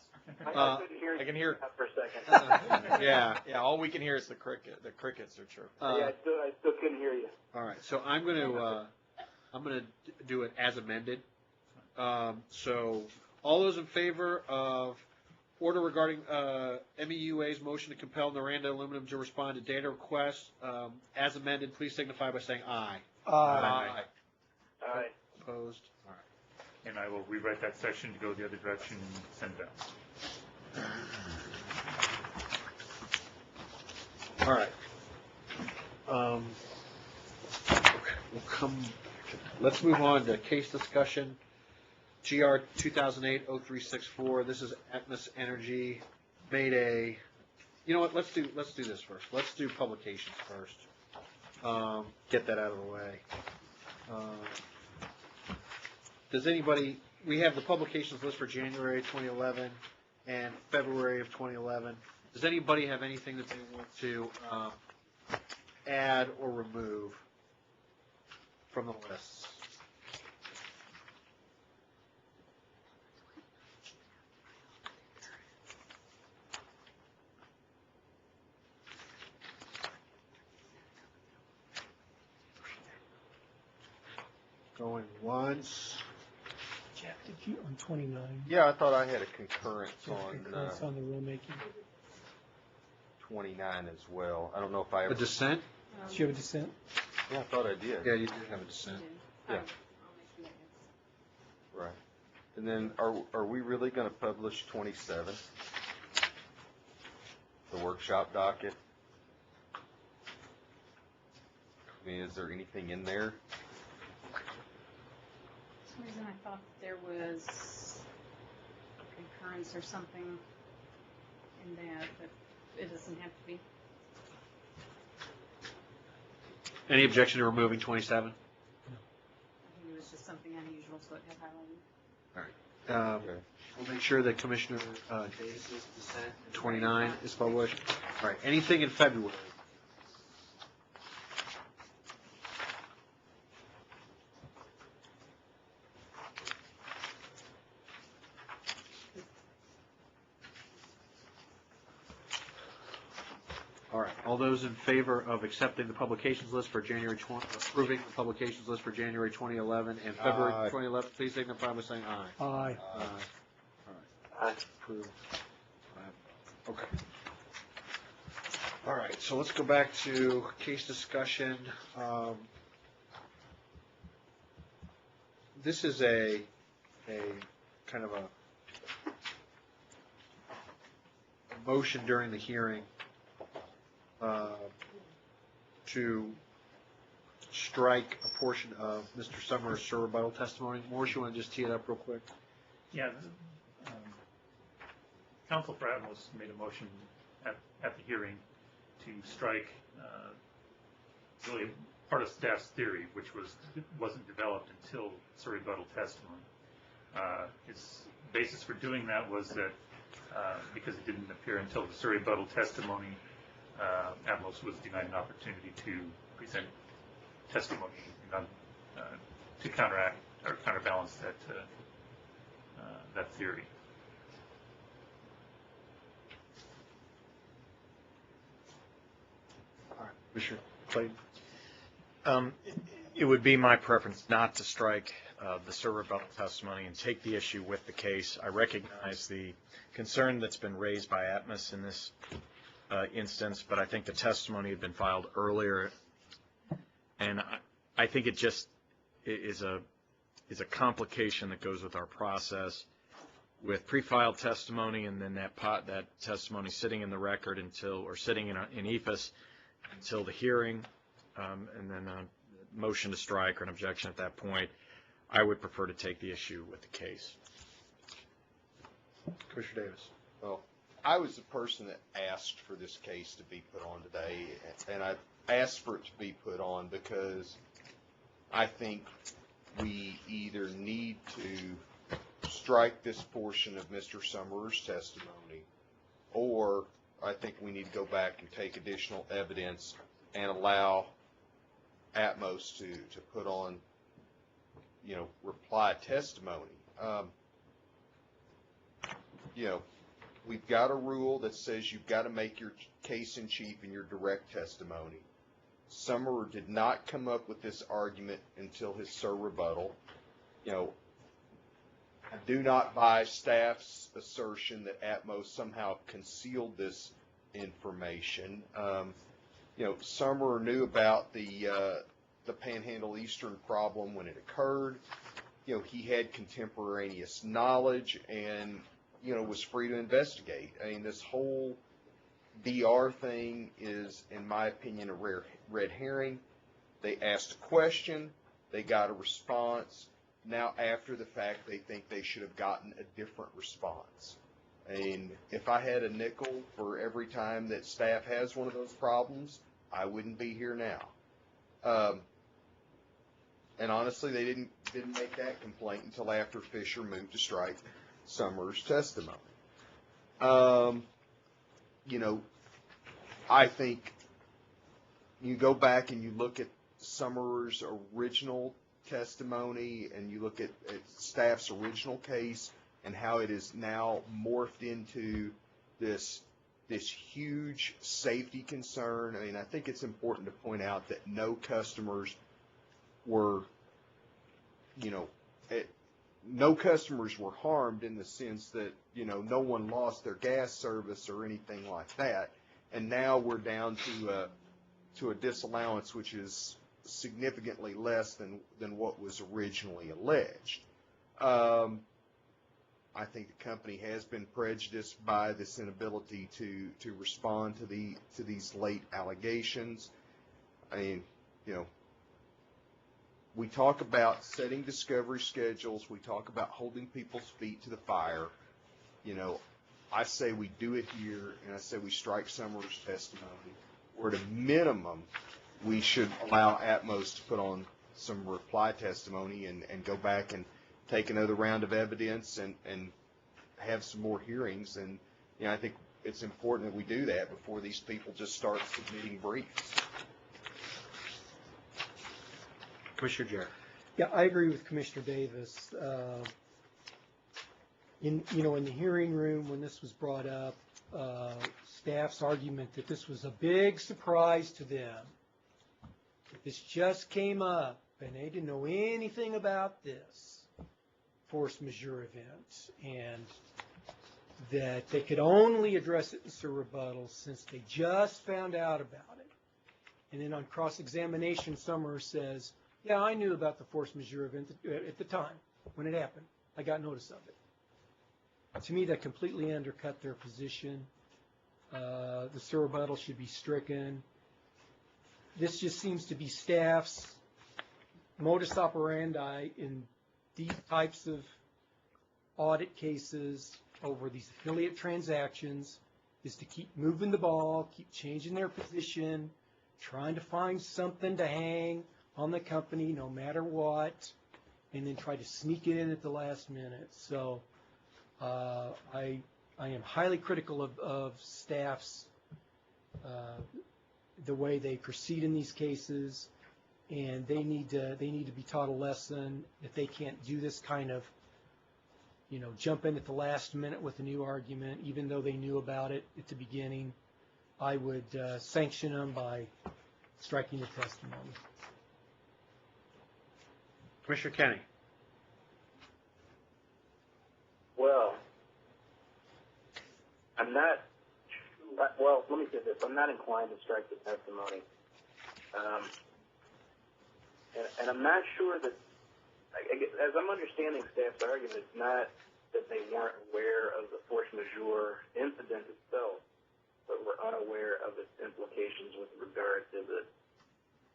I couldn't hear you I can hear- for a second. Yeah, all we can hear is the crickets are chirping. I still couldn't hear you. All right, so I'm gonna do it as amended. So all those in favor of order regarding MEUA's motion to compel Noranda Aluminum to respond to data requests as amended, please signify by saying aye. Aye. Aye. Opposed? All right. And I will rewrite that section to go the other direction and send it out. All right. Okay, we'll come, let's move on to case discussion. GR 2008-0364, this is Atmos Energy, made a, you know what, let's do this first. Let's do publications first. Get that out of the way. Does anybody, we have the publications list for January 2011 and February of 2011. Does anybody have anything that they want to add or remove from the lists? Going once. Jeff, did you, on 29? Yeah, I thought I had a concurrence Concurrence on on the rulemaking. 29 as well. I don't know if I A ever. dissent? Did you have a dissent? Yeah, I thought I did. Yeah, you did have a dissent. Yeah. I'll make sure that Right. And then are we really going to publish 27? The workshop docket? I mean, is there anything in there? For some reason I thought there was concurrence or something in that, but it doesn't have to be. Any objection to removing 27? I think it was just something unusual, so it had highlighted. Okay. We'll make sure that Commissioner Davis's dissent in 29 is published. All right, anything in February? All right, all those in favor of accepting the publications list for January 20, approving the publications list for January 2011 and February Aye. 2011, please signify by saying aye. Aye. Aye. All right, Aye. approved. Okay. All right, so let's go back to case discussion. This is a kind of a motion during the hearing to strike a portion of Mr. Summers' rebuttal testimony. Morris, you want to just tee it up real quick? Yeah, Counsel for Atmos made a motion at the hearing to strike really part of staff's theory, which wasn't developed until the rebuttal testimony. His basis for doing that was that because it didn't appear until the rebuttal testimony, Atmos was denied an opportunity to present testimony to counteract or counterbalance that theory. All right, Commissioner Clayton. It would be my preference not to strike the rebuttal testimony and take the issue with the case. I recognize the concern that's been raised by Atmos in this instance, but I think the testimony had been filed earlier, and I think it just is a complication that goes with our process with pre-filed testimony and then that testimony sitting in the record sitting in EFIS until the hearing, and then a motion to strike or an objection at that point. I would prefer to take the issue with the case. Commissioner Davis. Well, I was the person that asked for this case to be put on today, and I asked for it to be put on because I think we either need to strike this portion of Mr. Summers' testimony or I think we need to go back and take additional evidence and allow Atmos to put on, reply testimony. We've got a rule that says you've got to make your case in chief in your direct testimony. Summerer did not come up with this argument until his SIR rebuttal. I do not buy staff's assertion that Atmos somehow concealed this information. Summerer knew about the Panhandle Eastern problem when it occurred. He had contemporaneous knowledge and, was free to investigate. I mean, this whole DR thing is, in my opinion, a red herring. They asked a question, they got a response. Now, after the fact, they think they should have gotten a different response. I mean, if I had a nickel for every time that staff has one of those problems, I wouldn't be here now. And honestly, they didn't make that complaint until after Fisher moved to strike Summerer's testimony. I think you go back and you look at Summerer's original testimony and you look at staff's original case and how it is now morphed into this huge safety concern. I mean, I think it's important to point out that no customers were, no customers were harmed in the sense that, no one lost their gas service or anything like that. And now we're down to a disallowance which is significantly less than what was originally alleged. I think the company has been prejudiced by this inability to respond to these late allegations. I mean, we talk about setting discovery schedules. We talk about holding people's feet to the fire. I say we do it here, and I say we strike Summerer's testimony. Or at a minimum, we should allow Atmos to put on some reply testimony and go back and take another round of evidence and have some more hearings. And I think it's important that we do that before these people just start submitting briefs. Commissioner Jarrett. Yeah, I agree with Commissioner Davis. In the hearing room when this was brought up, staff's argument that this was a big surprise to them. This just came up and they didn't know anything about this force majeure event, and that they could only address it in SIR rebuttal since they just found out about it. And then on cross-examination, Summerer says, yeah, I knew about the force majeure event at the time when it happened. I got notice of it. To me, that completely undercut their position. The SIR rebuttal should be stricken. This just seems to be staff's modus operandi in these types of audit cases over these affiliate transactions, is to keep moving the ball, keep changing their position, trying to find something to hang on the company no matter what, and then try to sneak it in at the last minute. So I am highly critical of staff's the way they proceed in these cases, and they need to be taught a lesson that they can't do this kind of jump in at the last minute with a new argument, even though they knew about it at the beginning. I would sanction them by striking the testimony. Commissioner Kenny. Well, let me say this. I'm not inclined to strike the testimony. And I'm not sure that, as I'm understanding staff's argument, it's not that they weren't aware of the force majeure incident itself, but were unaware of its implications with regard to the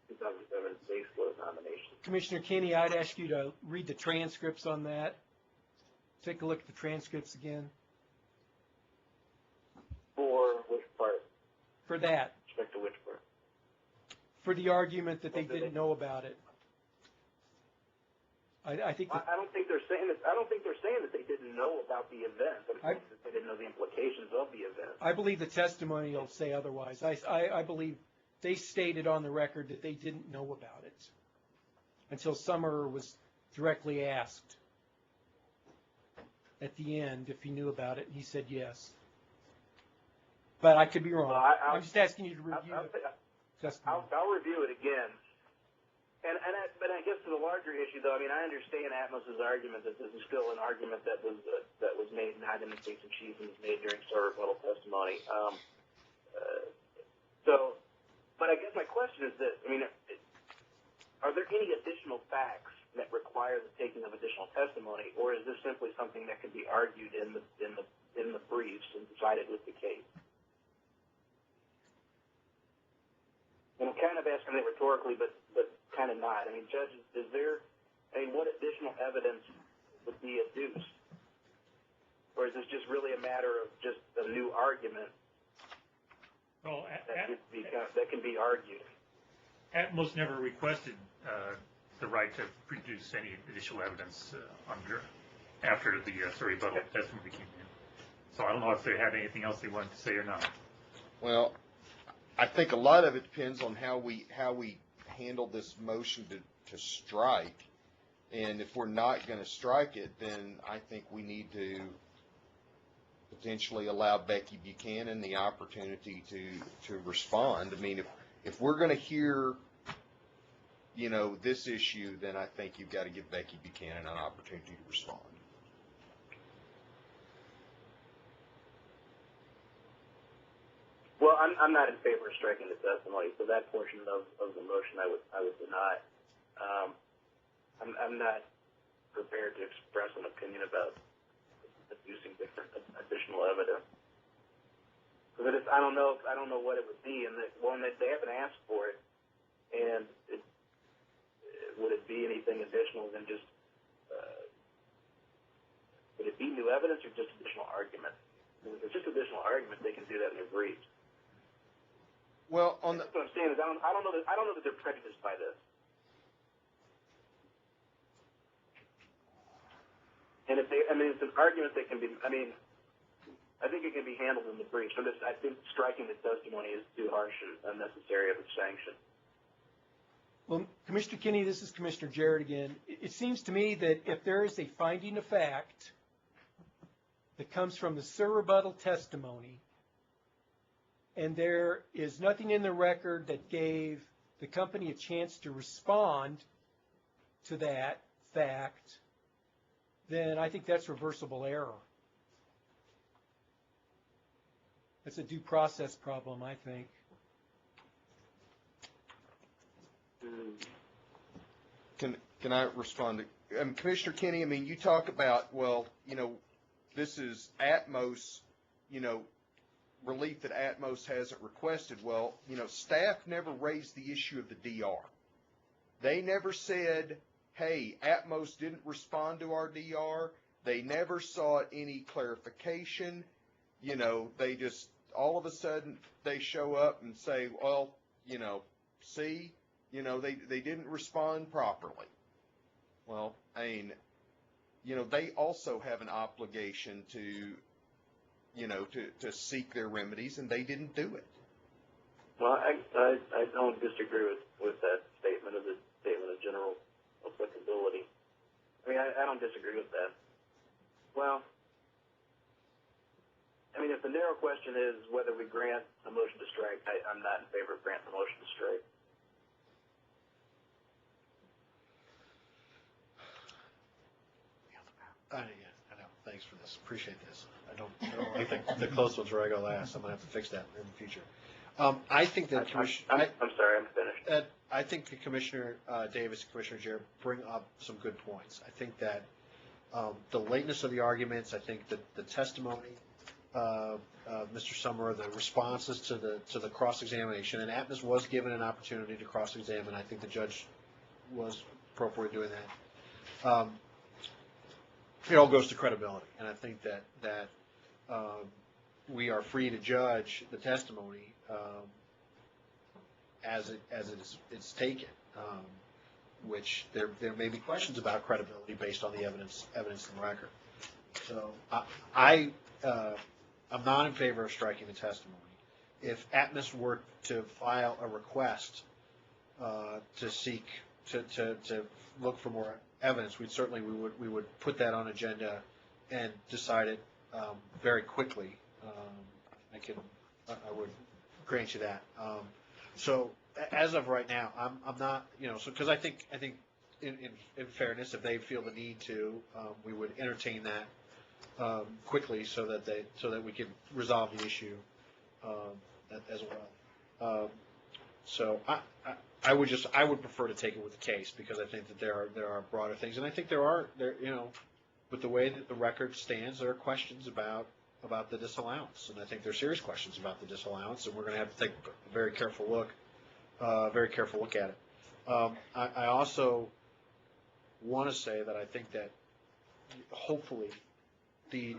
2007 base load nomination. Commissioner Kenny, I'd ask you to read the transcripts on that. Take a look at the transcripts again. For which part? For that. With respect to which part? For the argument that they didn't know about it. I think that, I don't think they're saying that. I don't think they're saying that they didn't know about the event. I'm saying that they didn't know the implications of the event. I believe the testimony will say otherwise. I believe they stated on the record that they didn't know about it until Summer was directly asked at the end if he knew about it, and he said yes. But I could be wrong. Well, I'm just asking you to review the testimony. I'll review it again. But I guess to the larger issue, though, I mean, I understand Atmos's argument that this is still an argument that was made not in the case in chief and was made during sort of rebuttal testimony. But I guess my question is this: I mean, are there any additional facts that require the taking of additional testimony, or is this simply something that can be argued in the briefs and decided with the case? And I'm kind of asking it rhetorically, but kind of not. I mean, judges, what additional evidence would be adduced? Or is this just really a matter of just a new argument Well, that can be argued? Atmos never requested the right to produce any additional evidence after the rebuttal testimony came in. So I don't know if they had anything else they wanted to say or not. Well, I think a lot of it depends on how we handle this motion to strike. And if we're not going to strike it, then I think we need to potentially allow Becky Buchanan the opportunity to respond. I mean, if we're going to hear, this issue, then I think you've got to give Becky Buchanan an opportunity to respond. Well, I'm not in favor of striking the testimony, so that portion of the motion I would deny. I'm not prepared to express an opinion about using different additional evidence. Because I don't know what it would be, and they haven't asked for it, and would it be anything additional than just would it be new evidence or just additional argument? If it's just additional argument, they can do that in their briefs. Well, what I'm saying is I don't know that they're prejudiced by this. And it's an argument that can be, I think it can be handled in the brief. So I think striking the testimony is too harsh and unnecessary of a sanction. Well, Commissioner Kinney, this is Commissioner Jarrett again. It seems to me that if there is a finding of fact that comes from the surrebuttal testimony, and there is nothing in the record that gave the company a chance to respond to that fact, then I think that's reversible error. That's a due process problem, I think. Can I respond to Commissioner Kinney? You talk about, this is Atmos, relief that Atmos hasn't requested. Well, staff never raised the issue of the DR. They never said, hey, Atmos didn't respond to our DR. They never sought any clarification. They just, all of a sudden, they show up and say, well, see, they didn't respond properly. Well, they also have an obligation to seek their remedies, and they didn't do it. Well, I don't disagree with that statement of general applicability. I don't disagree with that. Well, if the narrow question is whether we grant a motion to strike, I'm not in favor of granting the motion to strike. I know. Thanks for this. Appreciate this. I don't like the close ones where I go last. I'm going to have to fix that in the future. I think that I'm sorry, I'm finished. I think that Commissioner Davis and Commissioner Jarrett bring up some good points. I think that the lateness of the arguments, I think that the testimony of Mr. Summer, the responses to the cross-examination, and Atmos was given an opportunity to cross-examine. I think the judge was appropriate doing that. It all goes to credibility, and I think that we are free to judge the testimony as it's taken. which there may be questions about credibility based on the evidence in the record. So I'm not in favor of striking the testimony. If Atmos were to file a request to seek to look for more evidence, we would put that on agenda and decide it very quickly. I would grant you that. So as of right now, I'm not, because I think in fairness, if they feel the need to, we would entertain that quickly so that we can resolve the issue as well. So I would prefer to take it with the case, because I think that there are broader things, and I think there with the way that the record stands, there are questions about the disallowance, and I think there are serious questions about the disallowance, and we're going to have to take a very careful look at it. I also want to say that I think that hopefully these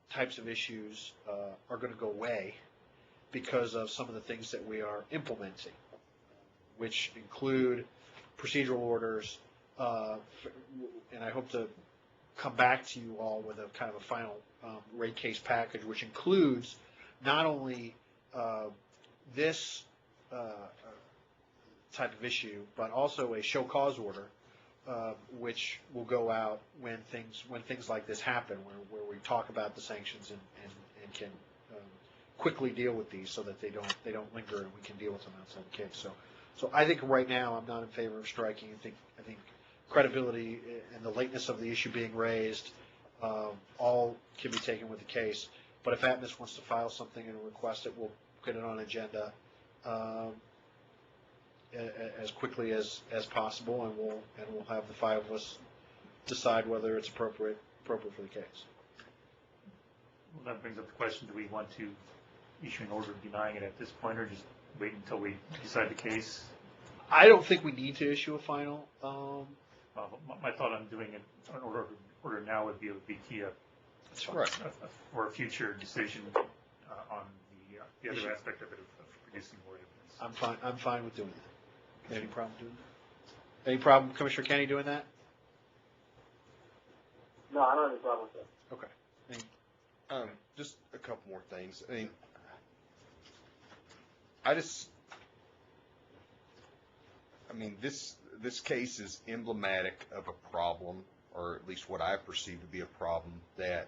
types of issues are going to go away because of some of the things that we are implementing, which include procedural orders, and I hope to come back to you all with a kind of a final rate case package, which includes not only this type of issue, but also a show cause order, which will go out when things like this happen, where we talk about the sanctions and can quickly deal with these so that they don't linger, and we can deal with them outside the case. So I think right now I'm not in favor of striking. I think credibility and the lateness of the issue being raised all can be taken with the case. But if Atmos wants to file something and request it, we'll get it on agenda as quickly as possible, and we'll have the five of us decide whether it's appropriate for the case. Well, that brings up the question: do we want to issue an order denying it at this point, or just wait until we decide the case? I don't think we need to issue a final. My thought on doing it an order now would be key for a future decision on the other aspect of it, of producing more evidence. I'm fine with doing that. Any problem doing that? Any problem, Commissioner Kenny, doing that? No, I don't have any problem with that. Okay. Just a couple more things. This case is emblematic of a problem, or at least what I perceive to be a problem, that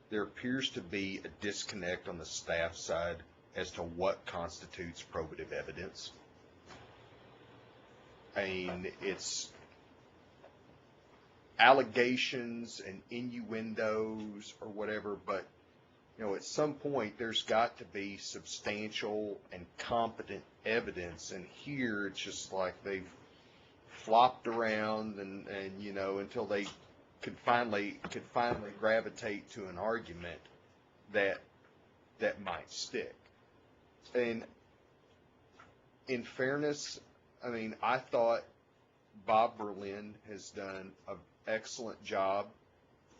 there appears to be a disconnect on the staff side as to what constitutes probative evidence. It's allegations and innuendos or whatever, but at some point there's got to be substantial and competent evidence, and here it's just like they've flopped around and until they could finally gravitate to an argument that might stick. And in fairness, I thought Bob Berlin has done an excellent job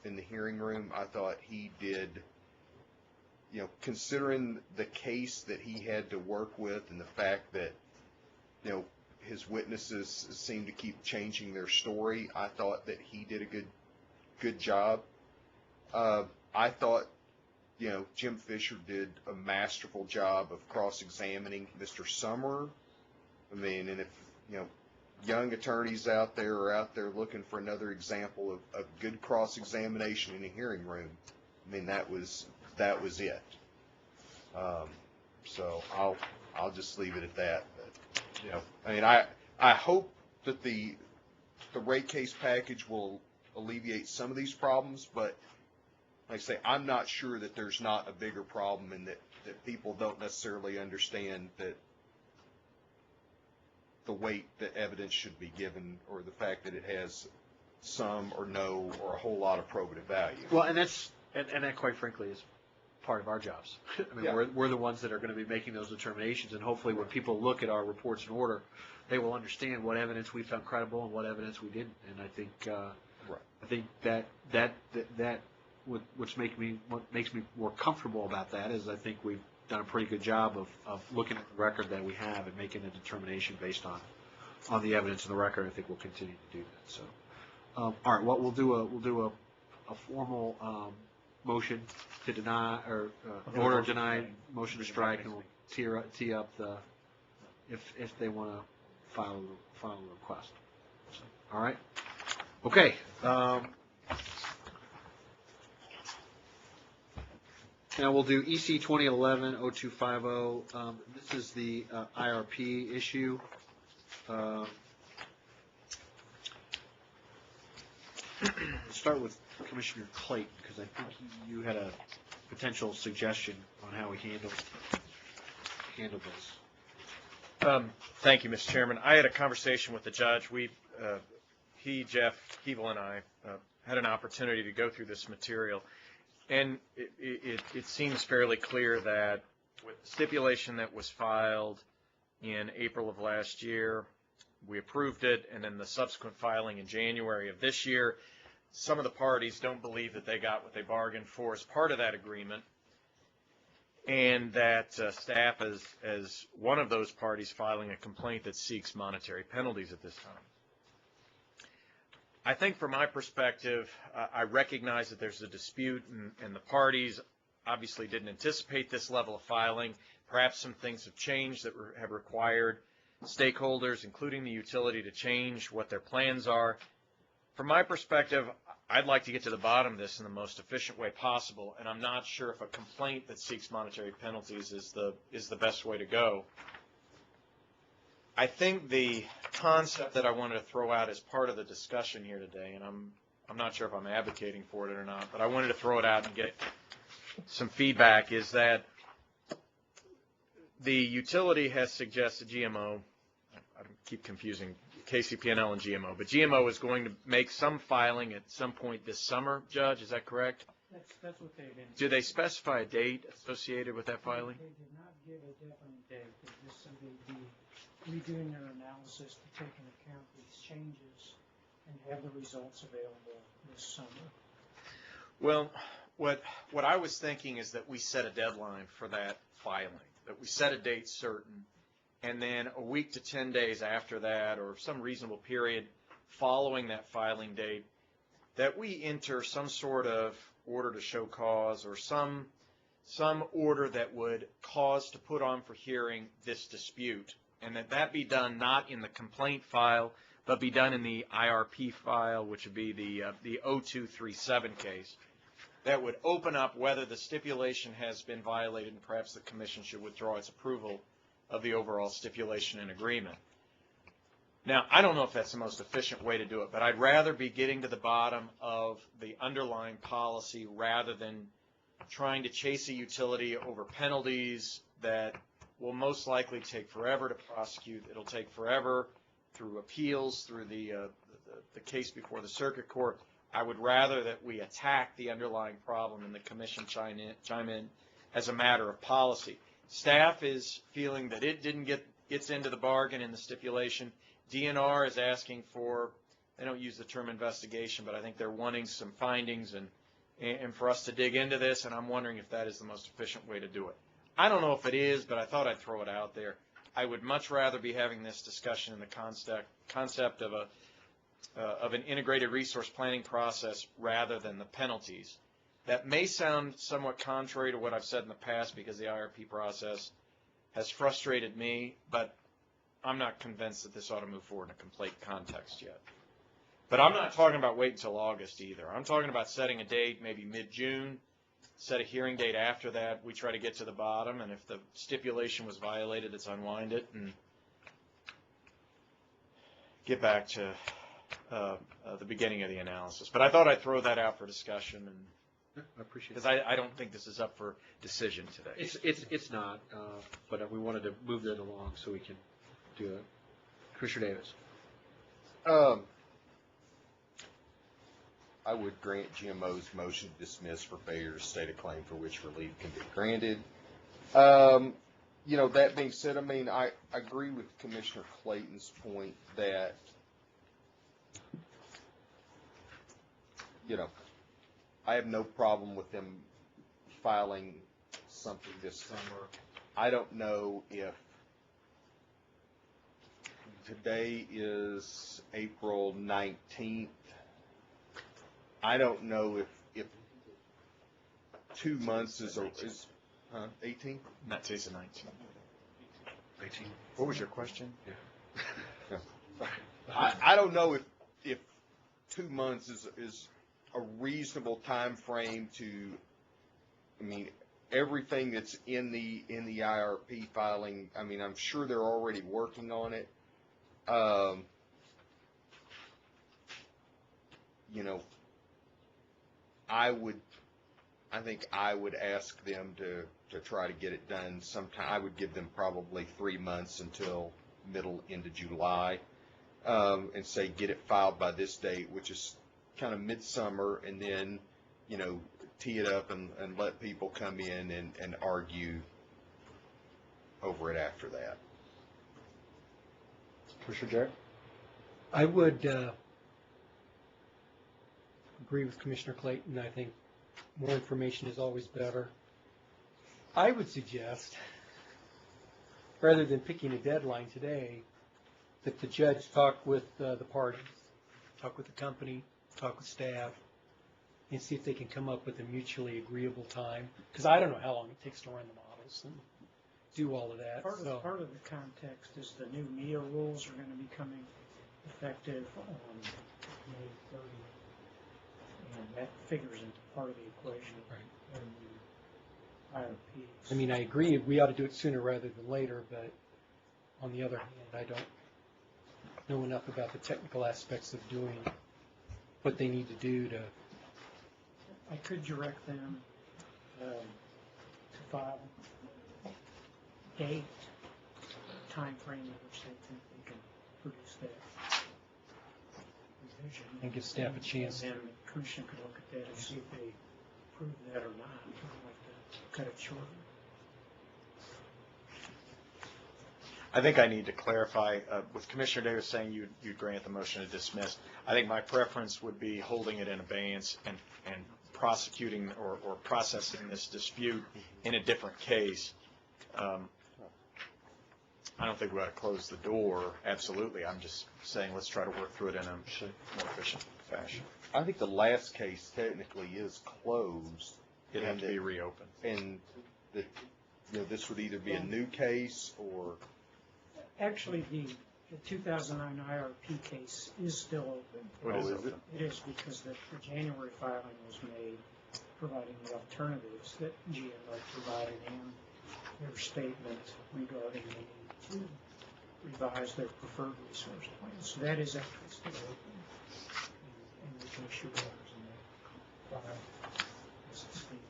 in the hearing room. I thought he did, considering the case that he had to work with and the fact that, his witnesses seem to keep changing their story, I thought that he did a good job. I thought, Jim Fisher did a masterful job of cross-examining Mr. Summer. And if, young attorneys out there are out there looking for another example of good cross-examination in a hearing room, that was it. So I'll just leave it at that. But, I hope that the rate case package will alleviate some of these problems, but like I say, I'm not sure that there's not a bigger problem, and that people don't necessarily understand that the weight that evidence should be given, or the fact that it has some or no or a whole lot of probative value. Well, and that quite frankly is part of our jobs. We're the ones that are going to be making those determinations, and hopefully when people look at our reports in order, they will understand what evidence we found credible and what evidence we didn't. And I think that what makes me more comfortable about that is I think we've done a pretty good job of looking at the record that we have and making a determination based on on the evidence in the record, I think we'll continue to do that, so. All right, what we'll do a formal, motion to deny, or, in order to deny, motion to strike, and we'll tee up the, if they want to file a request. So, all right? Okay, now we'll do EC 2011-0250. This is the IRP issue. Start with Commissioner Clayton, because I think you had a potential suggestion on how we handle this. Thank you, Mr. Chairman. I had a conversation with the judge. Jeff Keeble, and I had an opportunity to go through this material, and it seems fairly clear that with the stipulation that was filed in April of last year, we approved it, and then the subsequent filing in January of this year, some of the parties don't believe that they got what they bargained for as part of that agreement, and that staff as one of those parties filing a complaint that seeks monetary penalties at this time. I think from my perspective, I recognize that there's a dispute, and the parties obviously didn't anticipate this level of filing. Perhaps some things have changed that have required stakeholders, including the utility, to change what their plans are. From my perspective, I'd like to get to the bottom of this in the most efficient way possible, and I'm not sure if a complaint that seeks monetary penalties is the best way to go. I think the concept that I wanted to throw out as part of the discussion here today, and I'm not sure if I'm advocating for it or not, but I wanted to throw it out and get some feedback, is that the utility has suggested GMO, I keep confusing KCP&L and GMO, but GMO is going to make some filing at some point this summer, Judge, is that correct? That's what they've been. Do they specify a date associated with that filing? They did not give a definite date. They just said they'd be redoing their analysis to take into account these changes and have the results available this summer. Well, what I was thinking is that we set a deadline for that filing, that we set a date certain, and then a week to 10 days after that, or some reasonable period following that filing date, that we enter some sort of order to show cause, or some order that would cause to put on for hearing this dispute, and that be done not in the complaint file, but be done in the IRP file, which would be the 0237 case. That would open up whether the stipulation has been violated, and perhaps the Commission should withdraw its approval of the overall stipulation and agreement. Now, I don't know if that's the most efficient way to do it, but I'd rather be getting to the bottom of the underlying policy rather than trying to chase a utility over penalties that will most likely take forever to prosecute. It'll take forever through appeals, through the case before the circuit court. I would rather that we attack the underlying problem and the Commission chime in as a matter of policy. Staff is feeling that it didn't get its end of the bargain in the stipulation. DNR is asking for, they don't use the term investigation, but I think they're wanting some findings and for us to dig into this, and I'm wondering if that is the most efficient way to do it. I don't know if it is, but I thought I'd throw it out there. I would much rather be having this discussion in the concept of an integrated resource planning process rather than the penalties. That may sound somewhat contrary to what I've said in the past, because the IRP process has frustrated me, but I'm not convinced that this ought to move forward in a complaint context yet. But I'm not talking about waiting until August either. I'm talking about setting a date, maybe mid-June, set a hearing date after that. We try to get to the bottom, and if the stipulation was violated, let's unwind it and get back to the beginning of the analysis. But I thought I'd throw that out for discussion, and I appreciate it. because I don't think this is up for decision today. It's not, but we wanted to move that along so we can do it. Commissioner Davis. I would grant GMO's motion to dismiss for failure to state a claim for which relief can be granted. That being said, I agree with Commissioner Clayton's point that, I have no problem with them filing something this summer. I don't know if today is April 19th. I don't know if 2 months is 18? Not today's the 19th. 18. What was your question? I don't know if 2 months is a reasonable time frame to, I mean, everything that's in the IRP filing, I mean, I'm sure they're already working on it. You know, I think I would ask them to try to get it done sometime. I would give them probably 3 months until middle into July, and say get it filed by this date, which is kind of midsummer, and then, you know, tee it up and let people come in and argue over it after that. Commissioner Jarrett? I would agree with Commissioner Clayton. I think more information is always better. I would suggest, rather than picking a deadline today, that the judge talk with the parties, talk with the company, talk with staff, and see if they can come up with a mutually agreeable time. Because I don't know how long it takes to run the models and do all of that. Part of the context is the new NEO rules are going to be coming effective on May 30th, and that figures into part of the equation in the IRPs. I mean, I agree we ought to do it sooner rather than later, but on the other hand, I don't know enough about the technical aspects of doing what they need to do to. I could direct them to file date, time frame in which they think they can produce that revision. And give staff a chance. And then the commission could look at that and see if they approve that or not. I'd like to cut it short. I think I need to clarify, with Commissioner Davis saying you'd grant the motion to dismiss, I think my preference would be holding it in abeyance and prosecuting or processing this dispute in a different case. I don't think we ought to close the door, absolutely. I'm just saying let's try to work through it in a more efficient fashion. I think the last case technically is closed. It'd have to be reopened. And this would either be a new case or... Actually, the 2009 IRP case is still open. What is it? It is because the January filing was made providing the alternatives that GMO provided in their statement regarding the need to revise their preferred resource plan. So that is actually still open. And we can issue orders in that file as it stands.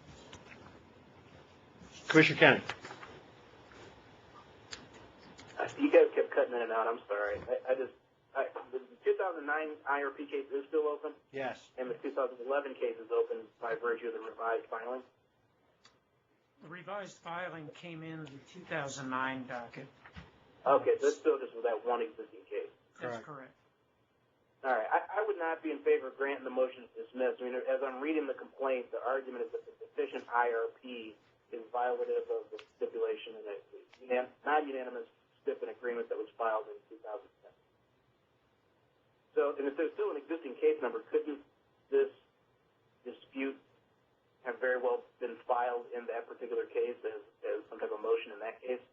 Commissioner Kenny. You guys kept cutting in and out. I'm sorry. The 2009 IRP case is still open, Yes. and the 2011 case is open by virtue of the revised filing. The revised filing came in the 2009 docket. Okay, so it's still just with that one existing case. That's correct. All right. I would not be in favor of granting the motion to dismiss. I mean, as I'm reading the complaint, the argument is that the deficient IRP is violative of the stipulation in a non-unanimous STIP agreement that was filed in 2010. So, and if there's still an existing case number, couldn't this dispute have very well been filed in that particular case as some type of motion in that case?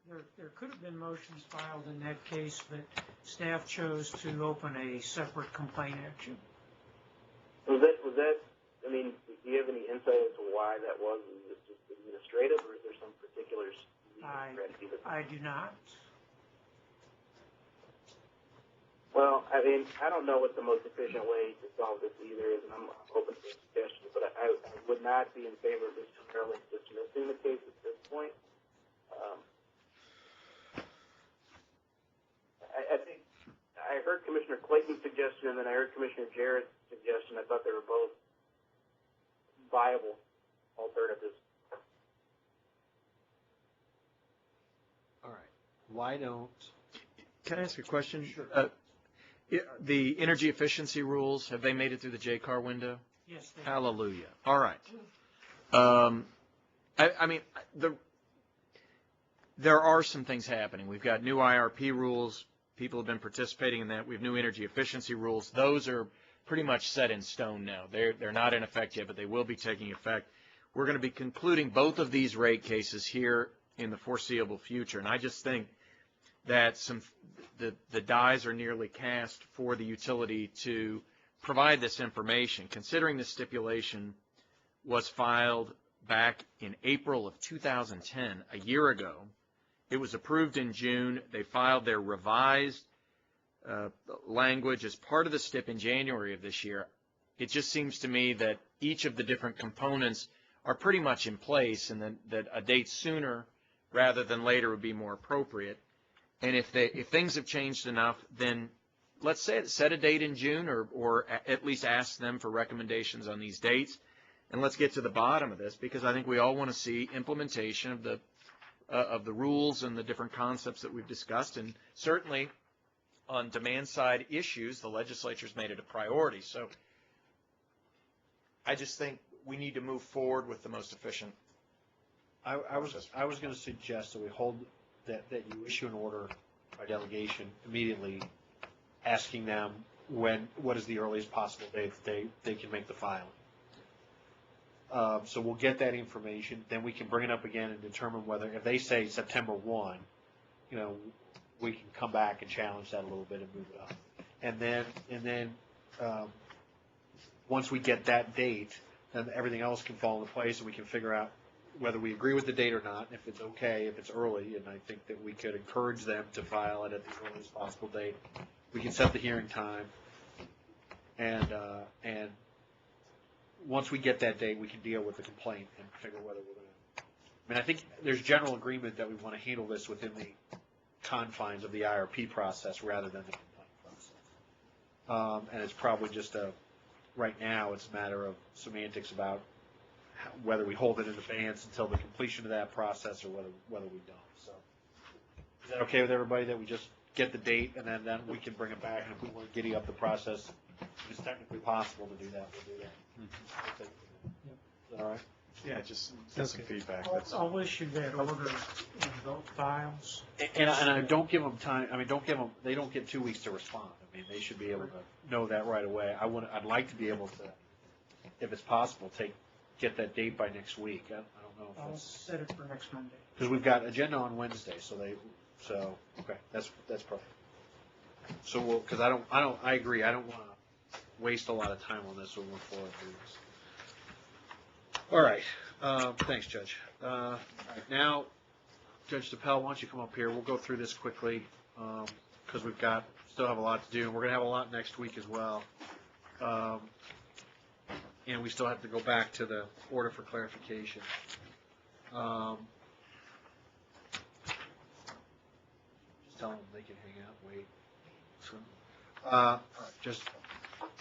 There could have been motions filed in that case, but staff chose to open a separate complaint action. Was that, I mean, do you have any insight as to why that was? Is it just administrative, or is there some particulars? I do not. Well, I mean, I don't know what the most efficient way to solve this either is, and I'm open to suggestions, but I would not be in favor of just fairly dismissing the case at this point. I think I heard Commissioner Clayton's suggestion, and then I heard Commissioner Jarrett's suggestion. I thought they were both viable alternatives. All right. Why don't... Can I ask a question? Sure. The energy efficiency rules, have they made it through the JCAR window? Yes, they Hallelujah. All right. I mean, there are some things happening. We've got new IRP rules. People have been participating in that. We have new energy efficiency rules. Those are pretty much set in stone now. They're not in effect yet, but they will be taking effect. We're going to be concluding both of these rate cases here in the foreseeable future. And I just think that the dies are nearly cast for the utility to provide this information. Considering the stipulation was filed back in April of 2010, a year ago, it was approved in June. They filed their revised language as part of the STIP in January of this year. It just seems to me that each of the different components are pretty much in place, and that a date sooner rather than later would be more appropriate. And if things have changed enough, then let's set a date in June, or at least ask them for recommendations on these dates, and let's get to the bottom of this, because I think we all want to see implementation of the rules and the different concepts that we've discussed. And certainly on demand side issues, the legislature's made it a priority. So I just think we need to move forward with the most efficient. I was going to suggest that we hold that you issue an order by delegation immediately, asking them what is the earliest possible date that they can make the filing. So we'll get that information, then we can bring it up again and determine whether, if they say September 1, we can come back and challenge that a little bit and move it up. And then once we get that date, then everything else can fall into place, and we can figure out whether we agree with the date or not, if it's okay, if it's early, and I think that we could encourage them to file it at the earliest possible date. We can set the hearing time, and once we get that date, we can deal with the complaint and figure whether we're going to. I mean, I think there's general agreement that we want to handle this within the confines of the IRP process rather than the complaint process. And it's probably just right now it's a matter of semantics about whether we hold it in advance until the completion of that process or whether we don't. So is that okay with everybody, that we just get the date and then we can bring it back, and if we want to giddy up the process, if it's technically possible to do that, we'll do that. Is that all right? Yeah, just get some feedback. I'll issue that order in both files. And I don't give them time. I mean, they don't get 2 weeks to respond. I mean, they should be able to know that right away. I'd like to be able to, if it's possible, get that date by next week. I don't know if I'll set it for next Monday. because we've got agenda on Wednesday, so okay, that's perfect. So because I agree. I don't want to waste a lot of time on this. We'll move forward through this. All right. Thanks, Judge. All right, now, Judge DePel, why don't you come up here? We'll go through this quickly because we've still have a lot to do, and we're going to have a lot next week as well. And we still have to go back to the order for clarification. Just tell them they can hang out, wait. So,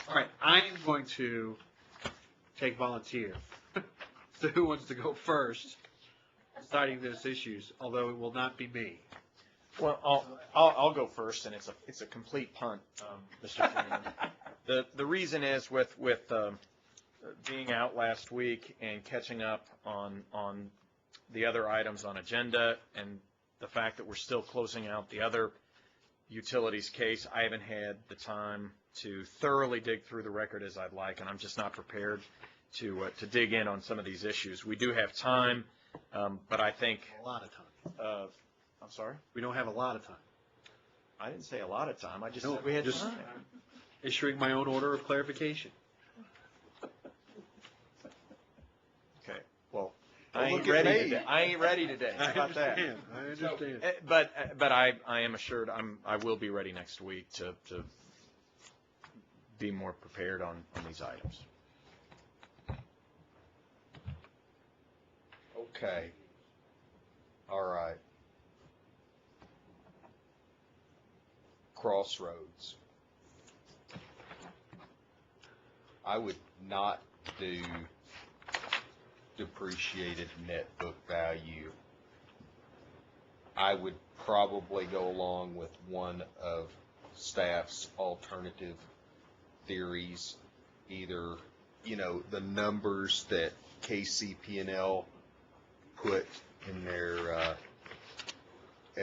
all right, I'm going to take volunteer. So who wants to go first, deciding those issues, although it will not be me? Well, I'll go first, and it's a complete punt, Mr. Chairman. The reason is with being out last week and catching up on the other items on agenda, and the fact that we're still closing out the other utilities case, I haven't had the time to thoroughly dig through the record as I'd like, and I'm just not prepared to dig in on some of these issues. We do have time, but I think A lot of time. I'm sorry? We don't have a lot of time. I didn't say a lot of time. I just No, said we had just time. issuing my own order of clarification. Okay. Well, Don't I ain't look at ready me. today. I ain't ready today. How about that? I understand. But I am assured I will be ready next week to be more prepared on these items. Okay. All right. Crossroads. I would not do depreciated net book value. I would probably go along with one of staff's alternative theories, either, the numbers that KCP&L put in their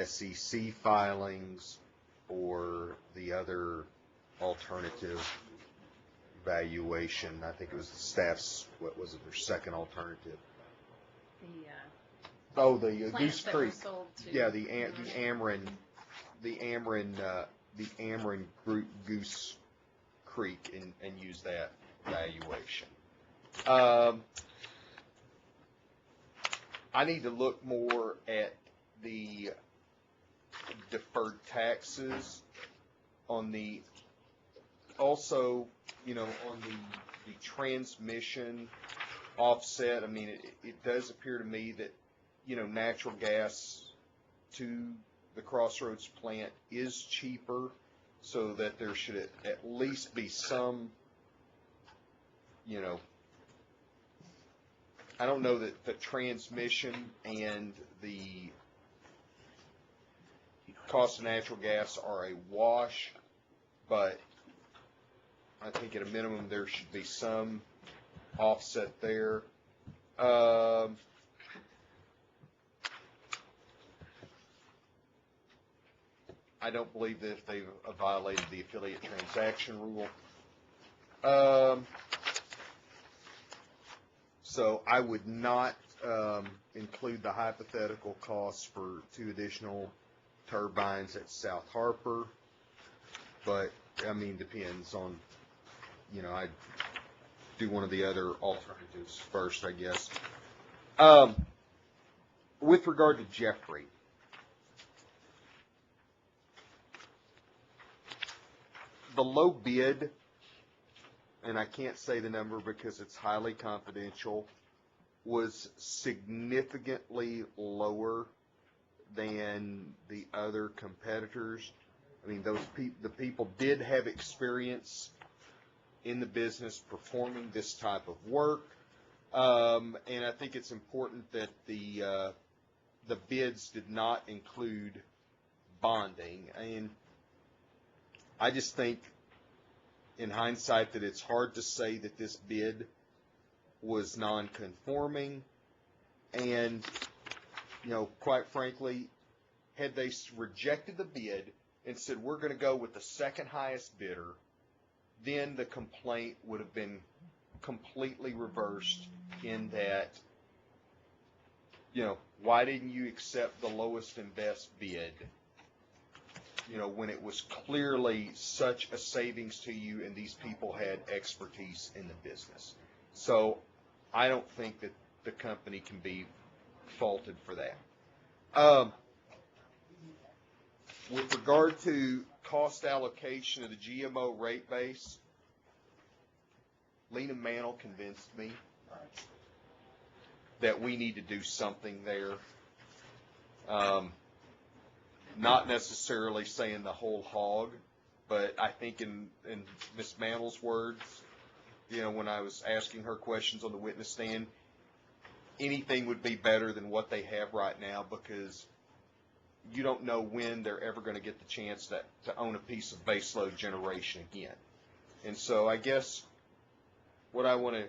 SEC filings, or the other alternative valuation? I think it was the staff's, what was it, their second alternative? Oh, the Goose Plants that were Creek. sold to. Yeah, the Ameren Group Goose Creek and use that valuation. I need to look more at the deferred taxes on the, also, you know, on the transmission offset. I mean, it does appear to me that, you know, natural gas to the Crossroads plant is cheaper, so that there should at least be some, you know, I don't know that the transmission and the cost of natural gas are a wash, but I think at a minimum there should be some offset there. I don't believe that they've violated the affiliate transaction rule. So I would not include the hypothetical costs for 2 additional turbines at South Harper, but I mean, depends on, you know, I'd do one of the other alternatives first, I guess. With regard to Jeffrey, the low bid, and I can't say the number because it's highly confidential, was significantly lower than the other competitors. I mean, the people did have experience in the business performing this type of work, and I think it's important that the bids did not include bonding. And I just think, in hindsight, that it's hard to say that this bid was non-conforming, and, you know, quite frankly, had they rejected the bid and said, we're going to go with the second highest bidder, then the complaint would have been completely reversed in that, you know, why didn't you accept the lowest and best bid, you know, when it was clearly such a savings to you and these people had expertise in the business. So I don't think that the company can be faulted for that. With regard to cost allocation of the GMO rate base, Lena Mantle convinced me that we need to do something there. Not necessarily saying the whole hog, but I think in Ms. Mantle's words, you know, when I was asking her questions on the witness stand, anything would be better than what they have right now, because you don't know when they're ever going to get the chance to own a piece of baseload generation again. And so I guess what I want to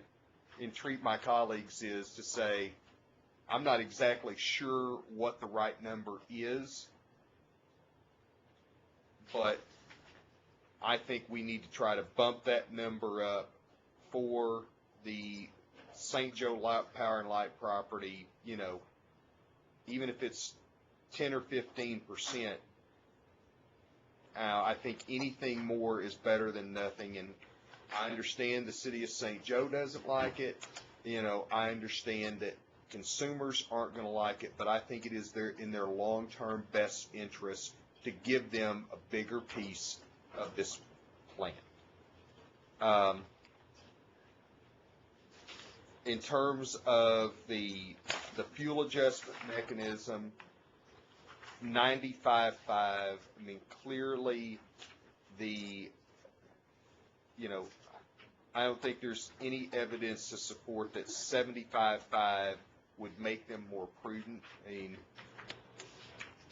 entreat my colleagues is to say, I'm not exactly sure what the right number is, but I think we need to try to bump that number up for the St. Joe Power and Light property, you know, even if it's 10 or 15%. I think anything more is better than nothing, and I understand the city of St. Joe doesn't like it. You know, I understand that consumers aren't going to like it, but I think it is in their long-term best interest to give them a bigger piece of this plan. In terms of the fuel adjustment mechanism, 95.5, I mean, clearly you know, I don't think there's any evidence to support that 75.5 would make them more prudent. I mean,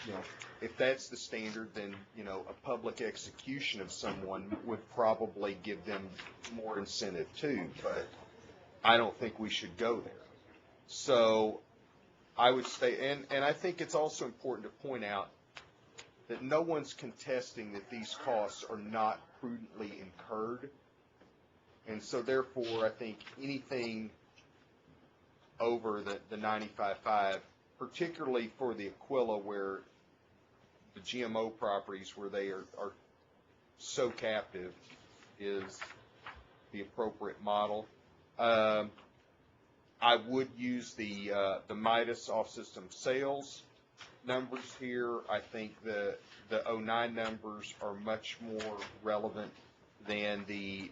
you know, if that's the standard, then, you know, a public execution of someone would probably give them more incentive too, but I don't think we should go there. So I would say, and I think it's also important to point out, that no one's contesting that these costs are not prudently incurred. And so therefore, I think anything over the 95.5, particularly for the Aquila where the GMO properties where they are so captive, is the appropriate model. I would use the Midas off-system sales numbers here. I think the 09 numbers are much more relevant than the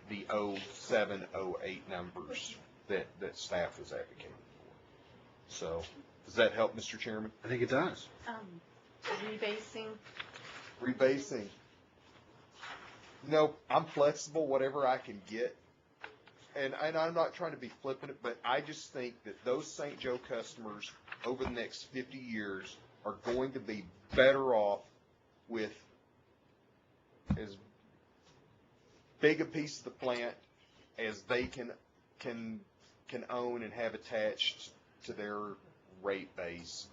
07, 08 numbers that staff was advocating for. So, does that help, Mr. Chairman? I think it does. Rebasing. Rebasing. You know, I'm flexible, whatever I can get. And I'm not trying to be flippant, but I just think that those St. Joe customers over the next 50 years are going to be better off with as big a piece of the plant as they can own and have attached to their rate base.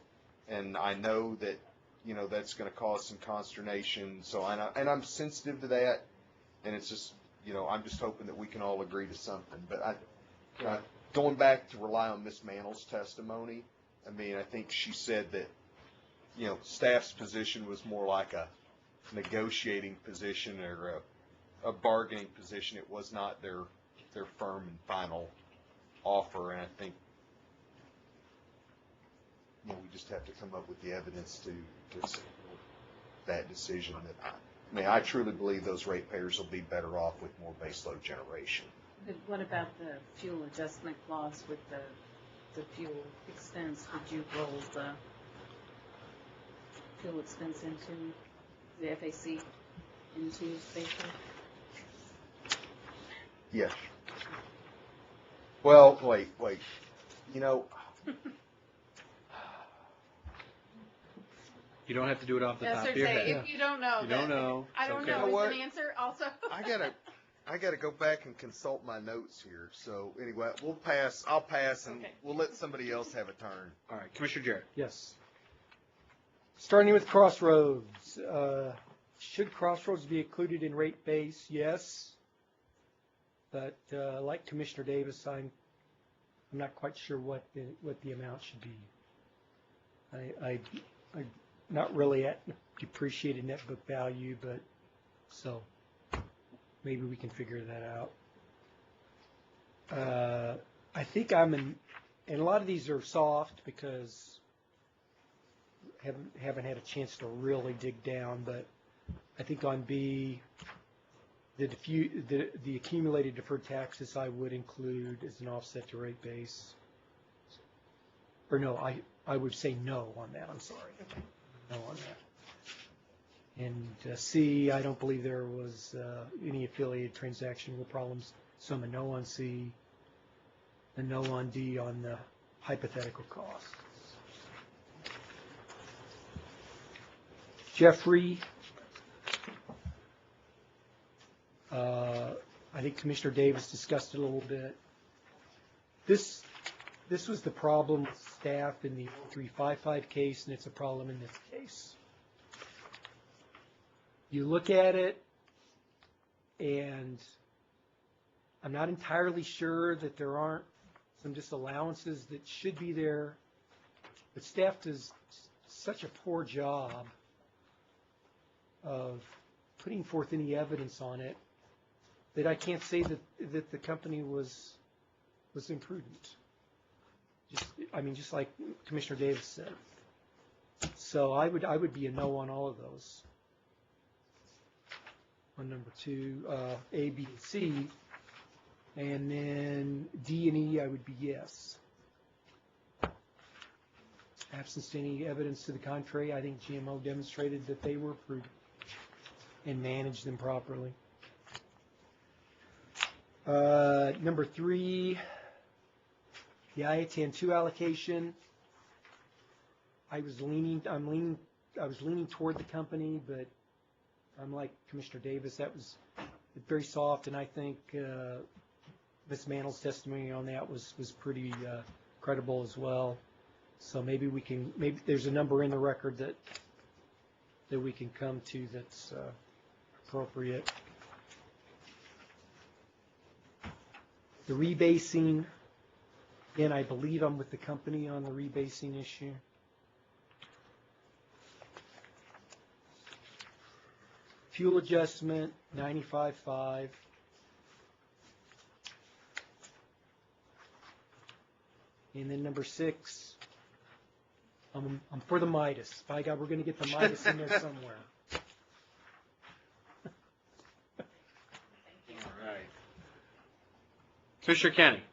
And I know that, you know, that's going to cause some consternation. So I'm sensitive to that, and it's just, you know, I'm just hoping that we can all agree to something. But going back to rely on Ms. Mantle's testimony, I mean, I think she said that, you know, staff's position was more like a negotiating position or a bargaining position. It was not their firm and final offer. And I think, you know, we just have to come up with the evidence to support that decision. I truly believe those ratepayers will be better off with more baseload generation. But what about the fuel adjustment clause with the fuel expense? Would you roll the fuel expense into the FAC into baseload? Yes. Well, wait. You know, You don't have to do it off the Yes, top sir, of your say, head. if you don't know. You don't know. I It's don't okay. know You know is what? an answer also. I gotta go back and consult my notes here. So anyway, I'll pass, and Okay. we'll let somebody else have a turn. All right, Commissioner Jarrett. Yes. Starting with Crossroads, should Crossroads be included in rate base? Yes. But like Commissioner Davis, I'm not quite sure what the amount should be. I'm not really at depreciated net book value, but so maybe we can figure that out. I think and a lot of these are soft because haven't had a chance to really dig down, but I think on B, the accumulated deferred taxes I would include as an offset to rate base. Or no, I would say no on that, I'm sorry. No on that. And C, I don't believe there was any affiliated transactional problems, so I'm a no on C, a no on D on the hypothetical costs. Jeffrey, I think Commissioner Davis discussed it a little bit. This was the problem with staff in the 0355 case, and it's a problem in this case. You look at it, and I'm not entirely sure that there aren't some disallowances that should be there, but staff does such a poor job of putting forth any evidence on it that I can't say that the company was imprudent. Just like Commissioner Davis said. So I would be a no on all of those. On number 2, A, B, and C, and then D and E, I would be yes. Absence to any evidence to the contrary, I think GMO demonstrated that they were prudent and managed them properly. Number 3, the IATN 2 allocation. I was leaning toward the company, but I'm like Commissioner Davis. That was very soft, and I think Ms. Mantle's testimony on that was pretty credible as well. So maybe there's a number in the record that we can come to that's appropriate. The rebasing, again, I believe I'm with the company on the rebasing issue. Fuel adjustment, 95.5. And then number 6, I'm for the Midas. By God, we're going to get the Midas in there somewhere. All right. Commissioner Kenny.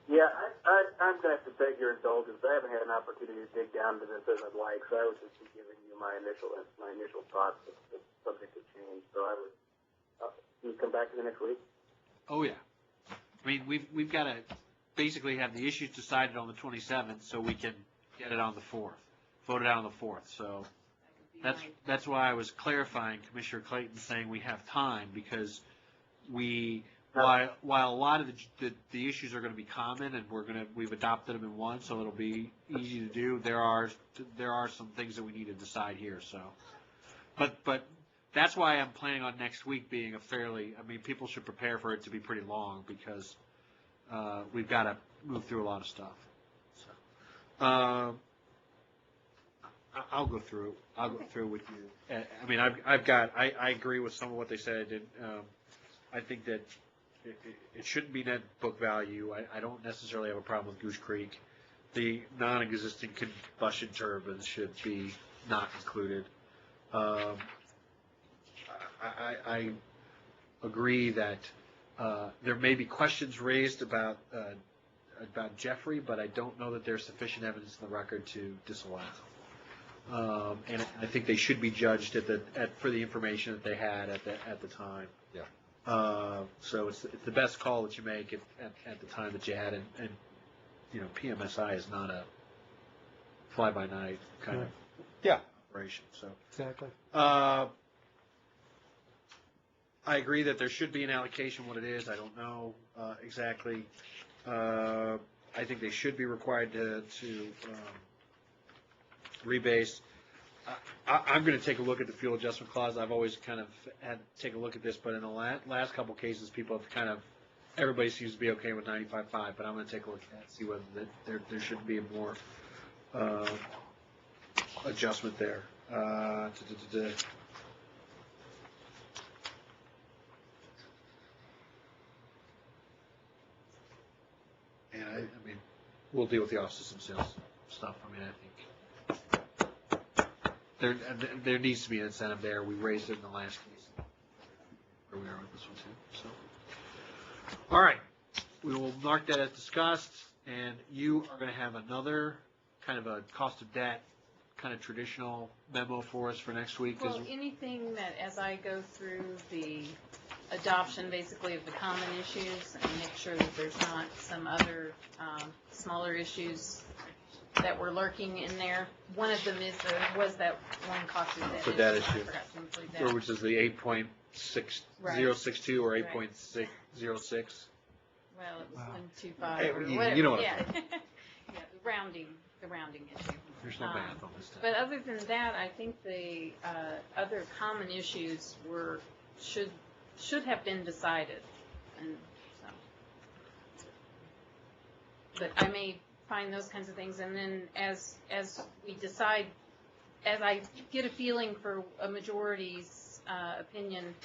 Yeah, I'm going to have to beg your indulgence. I haven't had an opportunity to dig down to this as I'd like, so I would just be giving you my initial thoughts. It's subject to change, so I would. Can you come back to the next week? Oh, yeah. I mean, we've got to basically have the issues decided on the 27th so we can get it on the 4th, vote it out on the 4th. So that's why I was clarifying Commissioner Clayton saying we have time, because while a lot of the issues are going to be common and we've adopted them in one, so it'll be easy to do. There are some things that we need to decide here. So, but that's why I'm planning on next week being people should prepare for it to be pretty long, because we've got to move through a lot of stuff. So, I'll go through. I'll go through with you. I mean, I agree with some of what they said, and I think that it shouldn't be net book value. I don't necessarily have a problem with Goose Creek. The non-existing combustion turbines should be not included. I agree that there may be questions raised about Jeffrey, but I don't know that there's sufficient evidence in the record to disallow. And I think they should be judged for the information that they had at the time. Yeah. So it's the best call that you make at the time that you had, and PMSI is not a fly-by-night kind of operation. So Exactly. I agree that there should be an allocation. What it is, I don't know exactly. I think they should be required to rebase. I'm going to take a look at the fuel adjustment clause. I've always kind of had to take a look at this, but in the last couple of cases, people have everybody seems to be okay with 95.5, but I'm going to take a look at that and see whether there should be a more adjustment there. And I mean, we'll deal with the off-system sales stuff. I mean, I think there needs to be an incentive there. We raised it in the last case. Where we are with this one too. So, all right, we will mark that as discussed, and you are going to have another kind of a cost of debt, kind of traditional memo for us for next week. Well, anything that, as I go through the adoption basically of the common issues and make sure that there's not some other smaller issues that were lurking in there. One of them was that one cost of debt For that issue. I forgot to include that. Which is the 8.6062 or 8.606. Well, it was Wow. 125 Hey, or you whatever. know what Yeah, yeah, the rounding issue. There's no math on this stuff. But other than that, I think the other common issues should have been decided, and so. But I may find those kinds of things, and then as we decide, as I get a feeling for a majority's opinion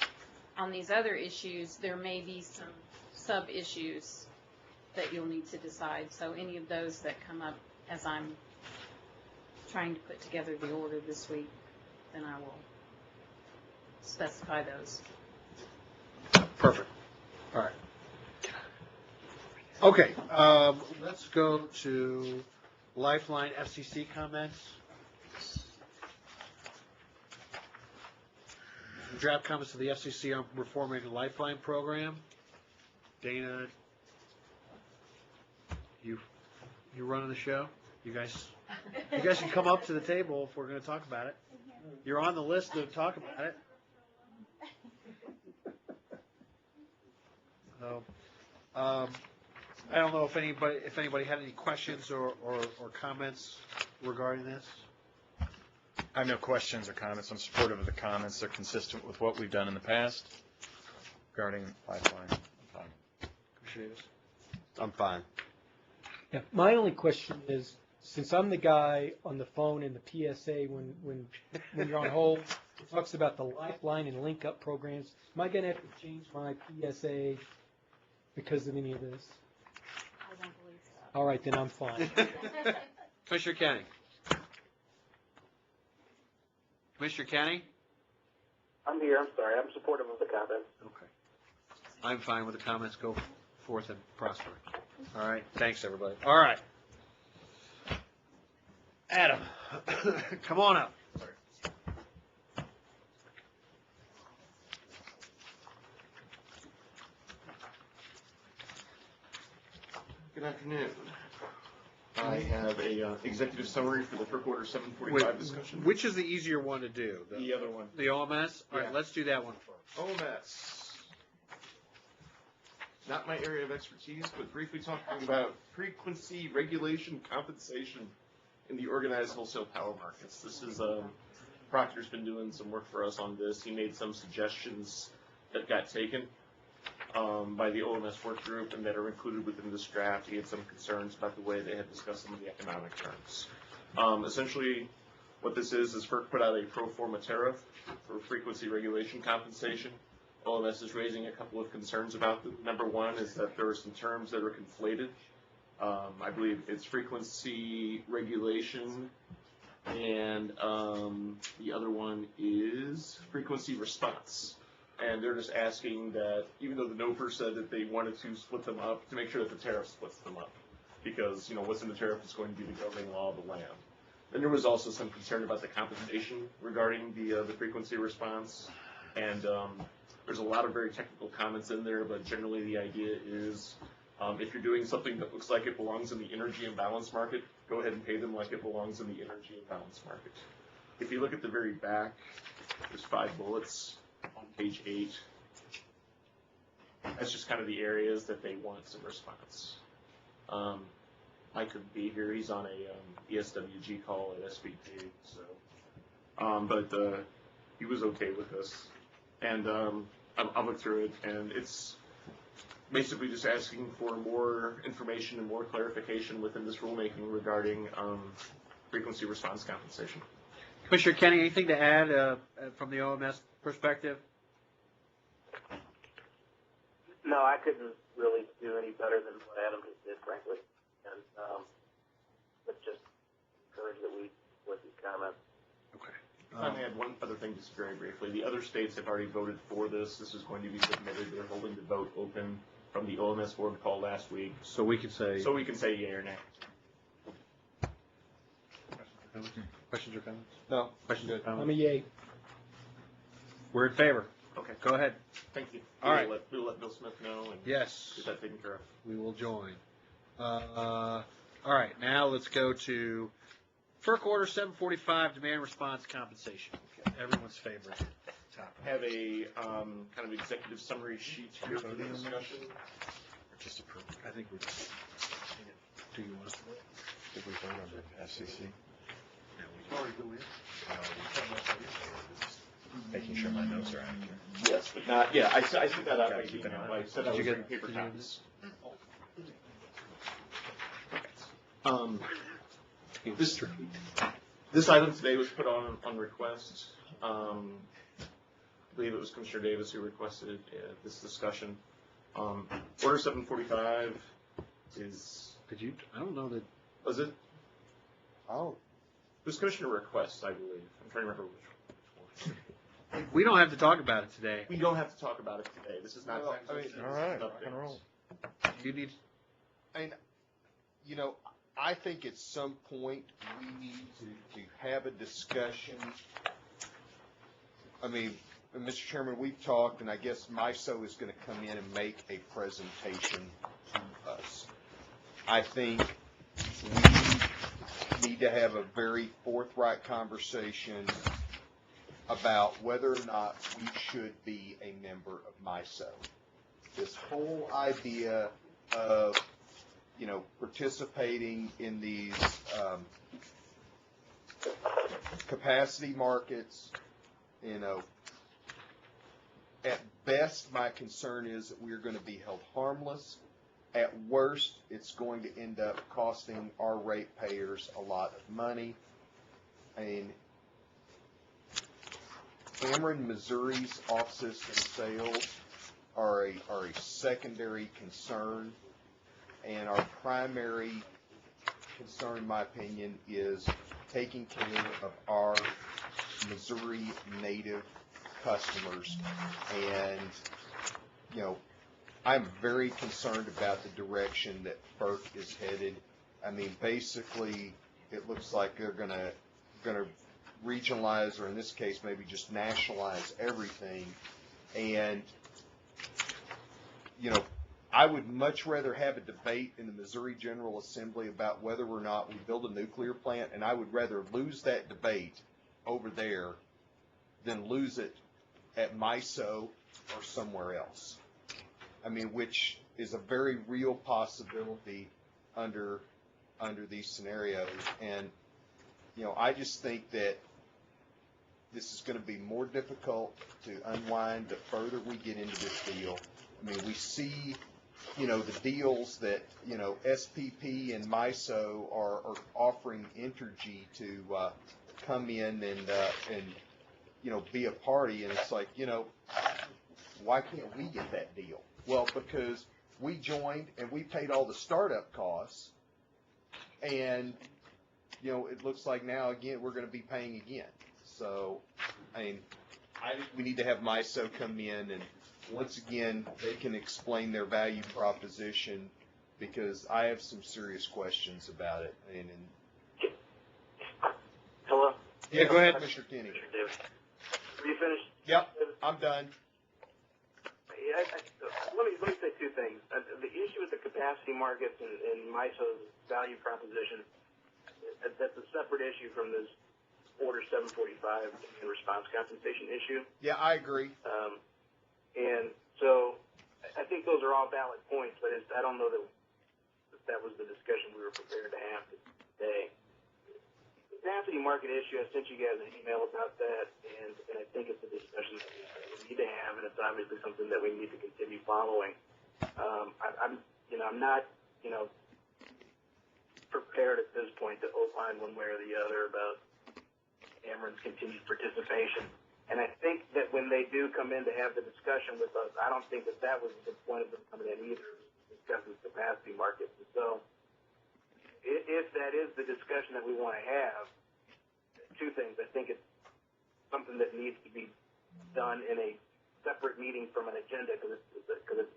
on these other issues, there may be some sub-issues that you'll need to decide. So any of those that come up as I'm trying to put together the order this week, then I will specify those. Perfect. All right. Okay, let's go to Lifeline FCC comments. Draft comments to the FCC on reforming the Lifeline program. Dana, you running the show? You guys can come up to the table if we're going to talk about it. You're on the list to talk about it. So, I don't know if anybody had any questions or comments regarding this. I have no questions or comments. I'm supportive of the comments. They're consistent with what we've done in the past regarding pipeline. Commissioner Davis? I'm fine. Yeah, my only question is, since I'm the guy on the phone in the PSA when you're on hold, it talks about the lifeline and link up programs, am I gonna have to change my PSA because of any of this? I don't believe so. All right, then I'm fine. Commissioner Kenny? Commissioner Kenny? I'm here, I'm sorry, I'm supportive of the comments. Okay. I'm fine with the comments. Go forth and prosper. All right, thanks, everybody. All right. Adam, come on up. Good afternoon. I have a executive summary for the FERC Order 745 discussion. Which is the easier one to do? The other one. The OMS? All right, Yeah. let's do that one first. OMS. Not my area of expertise, but briefly talking about frequency regulation compensation in the organized wholesale power markets. This is, Proctor's been doing some work for us on this. He made some suggestions that got taken by the OMS work group and that are included within this draft. He had some concerns about the way they had discussed some of the economic terms. Essentially, what this is FERC put out a pro forma tariff for frequency regulation compensation. OMS is raising a couple of concerns about them. Number one is that there are some terms that are conflated. I believe it's frequency regulation, and the other one is frequency response. And they're just asking that, even though the NOPR said that they wanted to split them up, to make sure that the tariff splits them up. Because, what's in the tariff is going to be the governing law of the land. Then there was also some concern about the compensation regarding the frequency response. And there's a lot of very technical comments in there, but generally the idea is if you're doing something that looks like it belongs in the energy imbalance market, go ahead and pay them like it belongs in the energy imbalance market. If you look at the very back, there's 5 bullets on page 8. That's just kind of the areas that they want some response. I couldn't be here. He's on a ESWG call at SVP, so but he was okay with this, and I'll look through it, and it's basically just asking for more information and more clarification within this rulemaking regarding frequency response compensation. Commissioner Kenny, anything to add from the OMS perspective? No, I couldn't really do any better than what Adam just did, frankly. And but just encourage that we with these comments. Okay. I may add one other thing just very briefly. The other states have already voted for this. This is going to be submitted. They're holding the vote open from the OMS board call last week. So we can say. So we can say yea or nay. Questions or comments? No. Questions or comments? I'm a yay. We're in favor. Okay. Go ahead. Thank you. All right. We'll let Bill Smith know and Yes. get that taken care of. We will join. All right, now let's go to FERC Order 745, Demand Response Compensation. Everyone's favorite topic. I have a kind of executive summary sheet here for the discussion. Just approve. I think we're. Do you want to? Did we vote on the FCC? Making sure my notes are accurate. Yes, but not, yeah, I set that up. I said I was Did you bringing get- paper did you get copies. This item today was put on request. I believe it was Commissioner Davis who requested this discussion. Order 745 is. Did you? I don't know that. Was it? Oh. It was Commissioner request, I believe. I'm trying to remember which one. We don't have to talk about it today. We don't have to talk about it today. This is not. Well, time I mean, sensitive. all right, This is rock and updates. roll. You need. And, I think at some point we need to have a discussion. I mean, Mr. Chairman, we've talked, and I guess MISO is going to come in and make a presentation to us. I think we need to have a very forthright conversation about whether or not we should be a member of MISO. This whole idea of participating in these capacity markets, at best, my concern is that we are going to be held harmless. At worst, it's going to end up costing our ratepayers a lot of money. Ameren, Missouri's off-system sales are a secondary concern, and our primary concern, in my opinion, is taking care of our Missouri native customers. And, I'm very concerned about the direction that FERC is headed. Basically, it looks like they're gonna regionalize, or in this case, maybe just nationalize everything. And, I would much rather have a debate in the Missouri General Assembly about whether or not we build a nuclear plant, and I would rather lose that debate over there than lose it at MISO or somewhere else. Which is a very real possibility under these scenarios. And, I just think that this is going to be more difficult to unwind the further we get into this deal. We see, the deals that, SPP and MISO are offering Entergy to come in and be a party. And it's like, why can't we get that deal? Well, because we joined and we paid all the startup costs, and, it looks like now, again, we're going to be paying again. So, I think we need to have MISO come in, and once again, they can explain their value proposition, because I have some serious questions about it. Hello? Yeah, go ahead. Commissioner Kenny. Are you finished? Yep, I'm done. Yeah, let me say two things. The issue with the capacity markets and MISO's value proposition, that's a separate issue from this Order 745 and response compensation issue. Yeah, I agree. And so I think those are all valid points, but I don't know that was the discussion we were prepared to have today. The capacity market issue, I sent you guys an email about that, and I think it's a discussion that we need to have, and it's obviously something that we need to continue following. I'm not, prepared at this point to opine one way or the other about Ameren's continued participation. And I think that when they do come in to have the discussion with us, I don't think that was the point of them coming in either, discussing capacity markets. And so if that is the discussion that we want to have, two things. I think it's something that needs to be done in a separate meeting from an agenda, because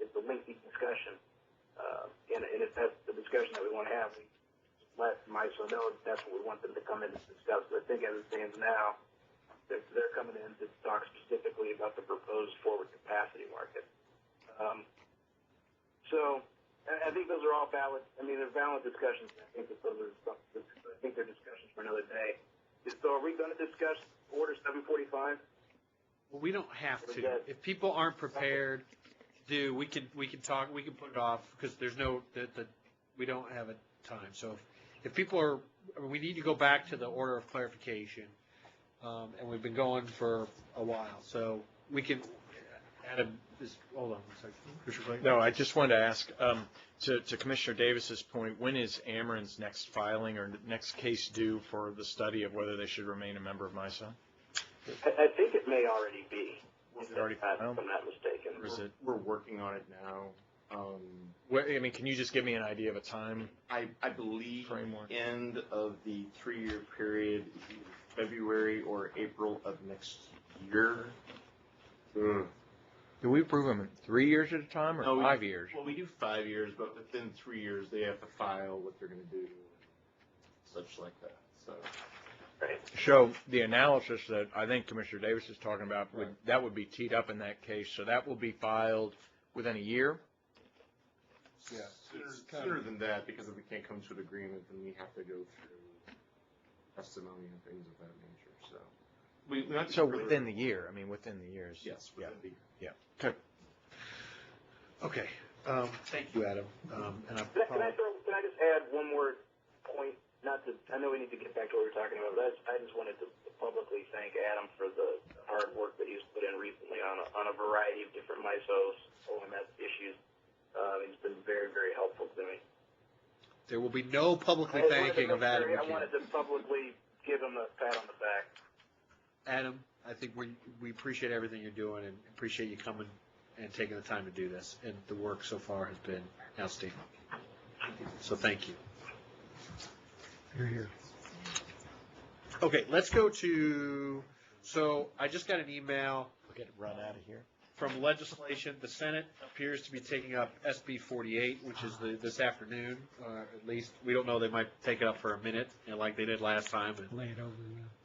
it's a lengthy discussion. And if that's the discussion that we want to have, we let MISO know that that's what we want them to come in and discuss. But I think as it stands now, they're coming in to talk specifically about the proposed forward capacity market. So I think those are all valid. They're valid discussions. I think they're discussions for another day. So are we going to discuss Order 745? Well, we don't have to. If people aren't prepared to, we can talk. We can put it off, because there's we don't have a time. So if people are, we need to go back to the order of clarification. And we've been going for a while, so we can. Adam, hold on one second. Commissioner Clayton? No, I just wanted to ask, to Commissioner Davis's point, when is Ameren's next filing or next case due for the study of whether they should remain a member of MISO? I think it may already be. Is it already filed? If I'm not mistaken. Or is it? We're working on it now. Can you just give me an idea of a time? I believe framework. End of the 3-year period, February or April of next year. Do we approve them in 3 years at a time or 5 years? Well, we do 5 years, but within 3 years they have to file what they're going to do, such like that. So the analysis that I think Commissioner Davis is talking about, that would be teed up in that case. So that will be filed within a year? Yeah, sooner than that, because if we can't come to an agreement, then we have to go through testimony and things of that nature. So within the year, within the years. Yes, within the year. Yeah. Okay. Thank you, Adam. Can I just add one more point? I know we need to get back to what we were talking about, but I just wanted the ISO's OMS issues. He's been very, very helpful to me. There will be no publicly thanking of Adam I McCann. wanted to publicly give him a pat on the back. Adam, I think we appreciate everything you're doing and appreciate you coming and taking the time to do this. And the work so far has been outstanding. So thank you. You're here. Okay, let's go to, so I just got an email We're getting run out of here. from legislation. The Senate appears to be taking up SB 48, which is this afternoon, at least. We don't know, they might take it up for a minute, like they did last time. And Lay it over.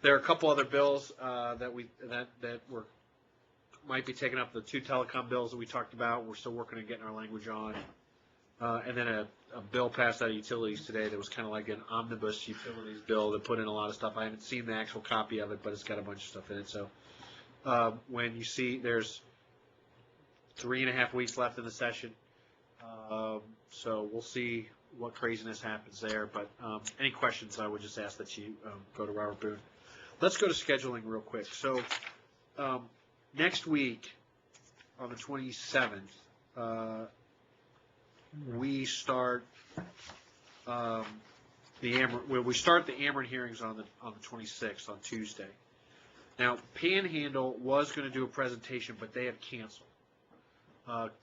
there are a couple other bills that might be taken up. The two telecom bills that we talked about, we're still working on getting our language on. And then a bill passed out of utilities today that was kind of like an omnibus utilities bill that put in a lot of stuff. I haven't seen the actual copy of it, but it's got a bunch of stuff in it. So when you see there's 3.5 weeks left in the session, so we'll see what craziness happens there. But any questions, I would just ask that you go to Robert Boone. Let's go to scheduling real quick. So next week on the 27th, we start the Ameren hearings on the 26th on Tuesday. Now, Panhandle was going to do a presentation, but they have canceled.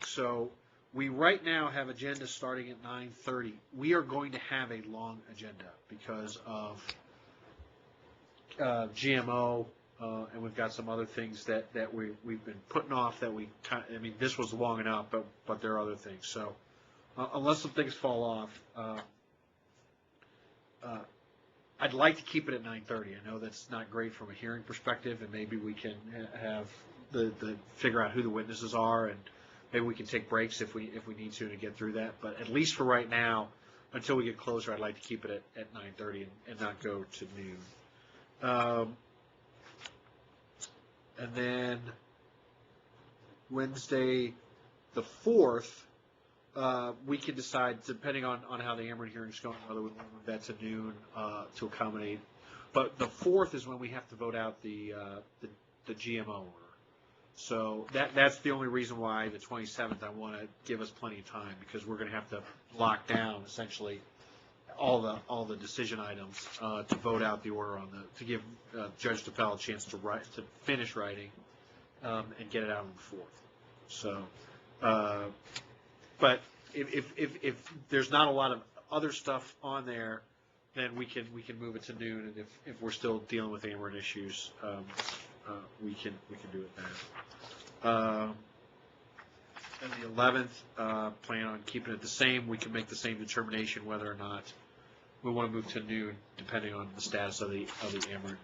So we right now have agendas starting at 9:30. We are going to have a long agenda because of GMO, and we've got some other things that we've been putting off that this was long enough, but there are other things. So unless some things fall off, I'd like to keep it at 9:30. I know that's not great from a hearing perspective, and maybe we can have the figure out who the witnesses are, and maybe we can take breaks if we need to get through that. But at least for right now, until we get closer, I'd like to keep it at 9:30 and not go to noon. And then Wednesday, the 4th. We can decide, depending on how the Ameren hearing is going, whether we want to move that to noon to accommodate. But the 4th is when we have to vote out the GMO order. So that's the only reason why the 27th I want to give us plenty of time, because we're going to have to lock down essentially all the decision items to vote out the order to give Judge DePel a chance to finish writing and get it out on the 4th. So. But if there's not a lot of other stuff on there, then we can move it to noon. And if we're still dealing with Ameren issues, we can do it then. And the 11th, plan on keeping it the same. We can make the same determination whether or not we want to move to noon, depending on the status of the Ameren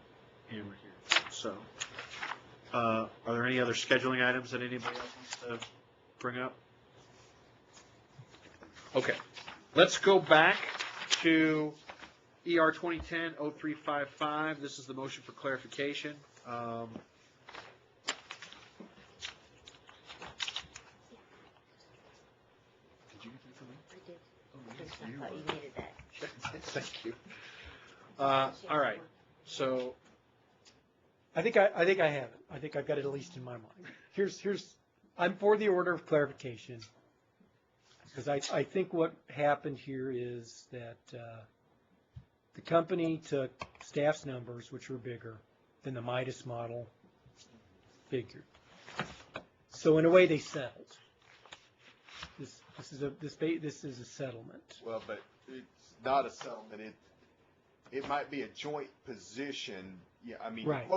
here. So, are there any other scheduling items that anybody else wants to bring up? Okay, let's go back to ER 2010-0355. This is the motion for clarification. Did you get that from me? I did. Oh, Because yes, I thought you needed that. Thank you. All right, so I think I have it. I think I've got it at least in my mind. I'm for the order of clarification. Because I think what happened here is that the company took staff's numbers, which were bigger than the Midas model figured. So in a way, they settled. This is a settlement. Well, but it's not a settlement. It might be a joint position. Yeah, I mean, Right.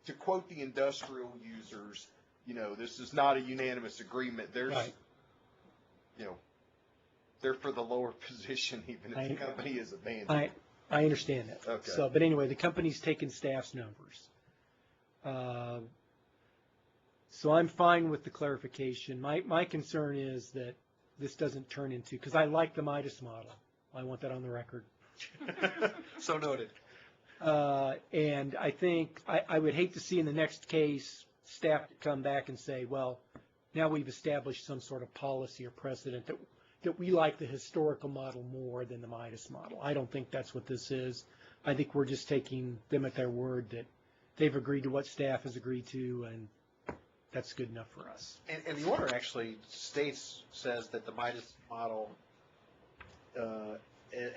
to quote the industrial users, this is not a unanimous agreement. There's, Right. They're for the lower position, even if the company is abandoned. I understand that. Okay. But anyway, the company's taken staff's numbers. So I'm fine with the clarification. My concern is that this doesn't turn into, because I like the Midas model. I want that on the record. So noted. And I think I would hate to see in the next case staff come back and say, well, now we've established some sort of policy or precedent that we like the historical model more than the Midas model. I don't think that's what this is. I think we're just taking them at their word that they've agreed to what staff has agreed to, and that's good enough for us. And the order actually says that the Midas model,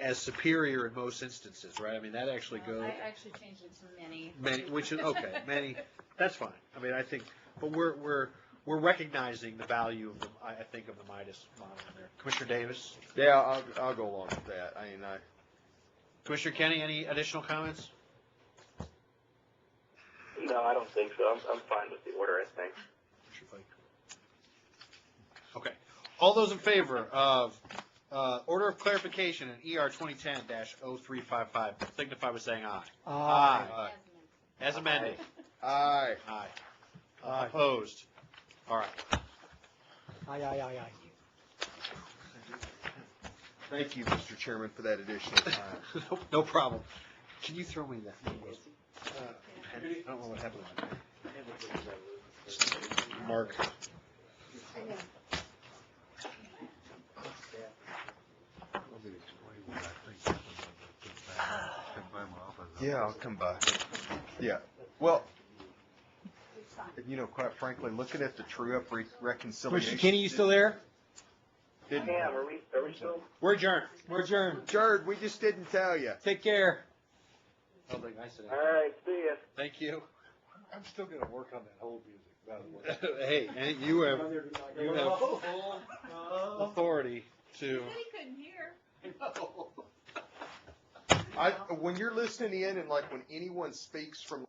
as superior in most instances, right? I mean, that actually goes. I actually changed it to many. Many, which is, okay, many, that's fine. I mean, I think, but we're recognizing the value of the, I think, of the Midas model in there. Commissioner Davis? Yeah, I'll go along with that. I mean, Commissioner Kenny, any additional comments? No, I don't think so. I'm fine with the order, I think. Okay. All those in favor of order of clarification in ER 2010-0355, signify by saying aye. Aye. As amended. Aye. Aye. Aye. Opposed? All right. Aye. Thank you, Mr. Chairman, for that additional time. No problem. Can you throw me that? I don't know what happened. Mark. Yeah, I'll come by. Yeah, well, quite frankly, looking at the true-up reconciliation. Commissioner Kenny, you still there? Didn't- Yeah, are we still? We're adjourned. We're adjourned. Jared, we just didn't tell you. Take care. All right, see ya. Thank you. I'm still gonna work on that whole music, by the way. Hey, and you have authority to. He couldn't hear. When you're listening in and like when anyone speaks from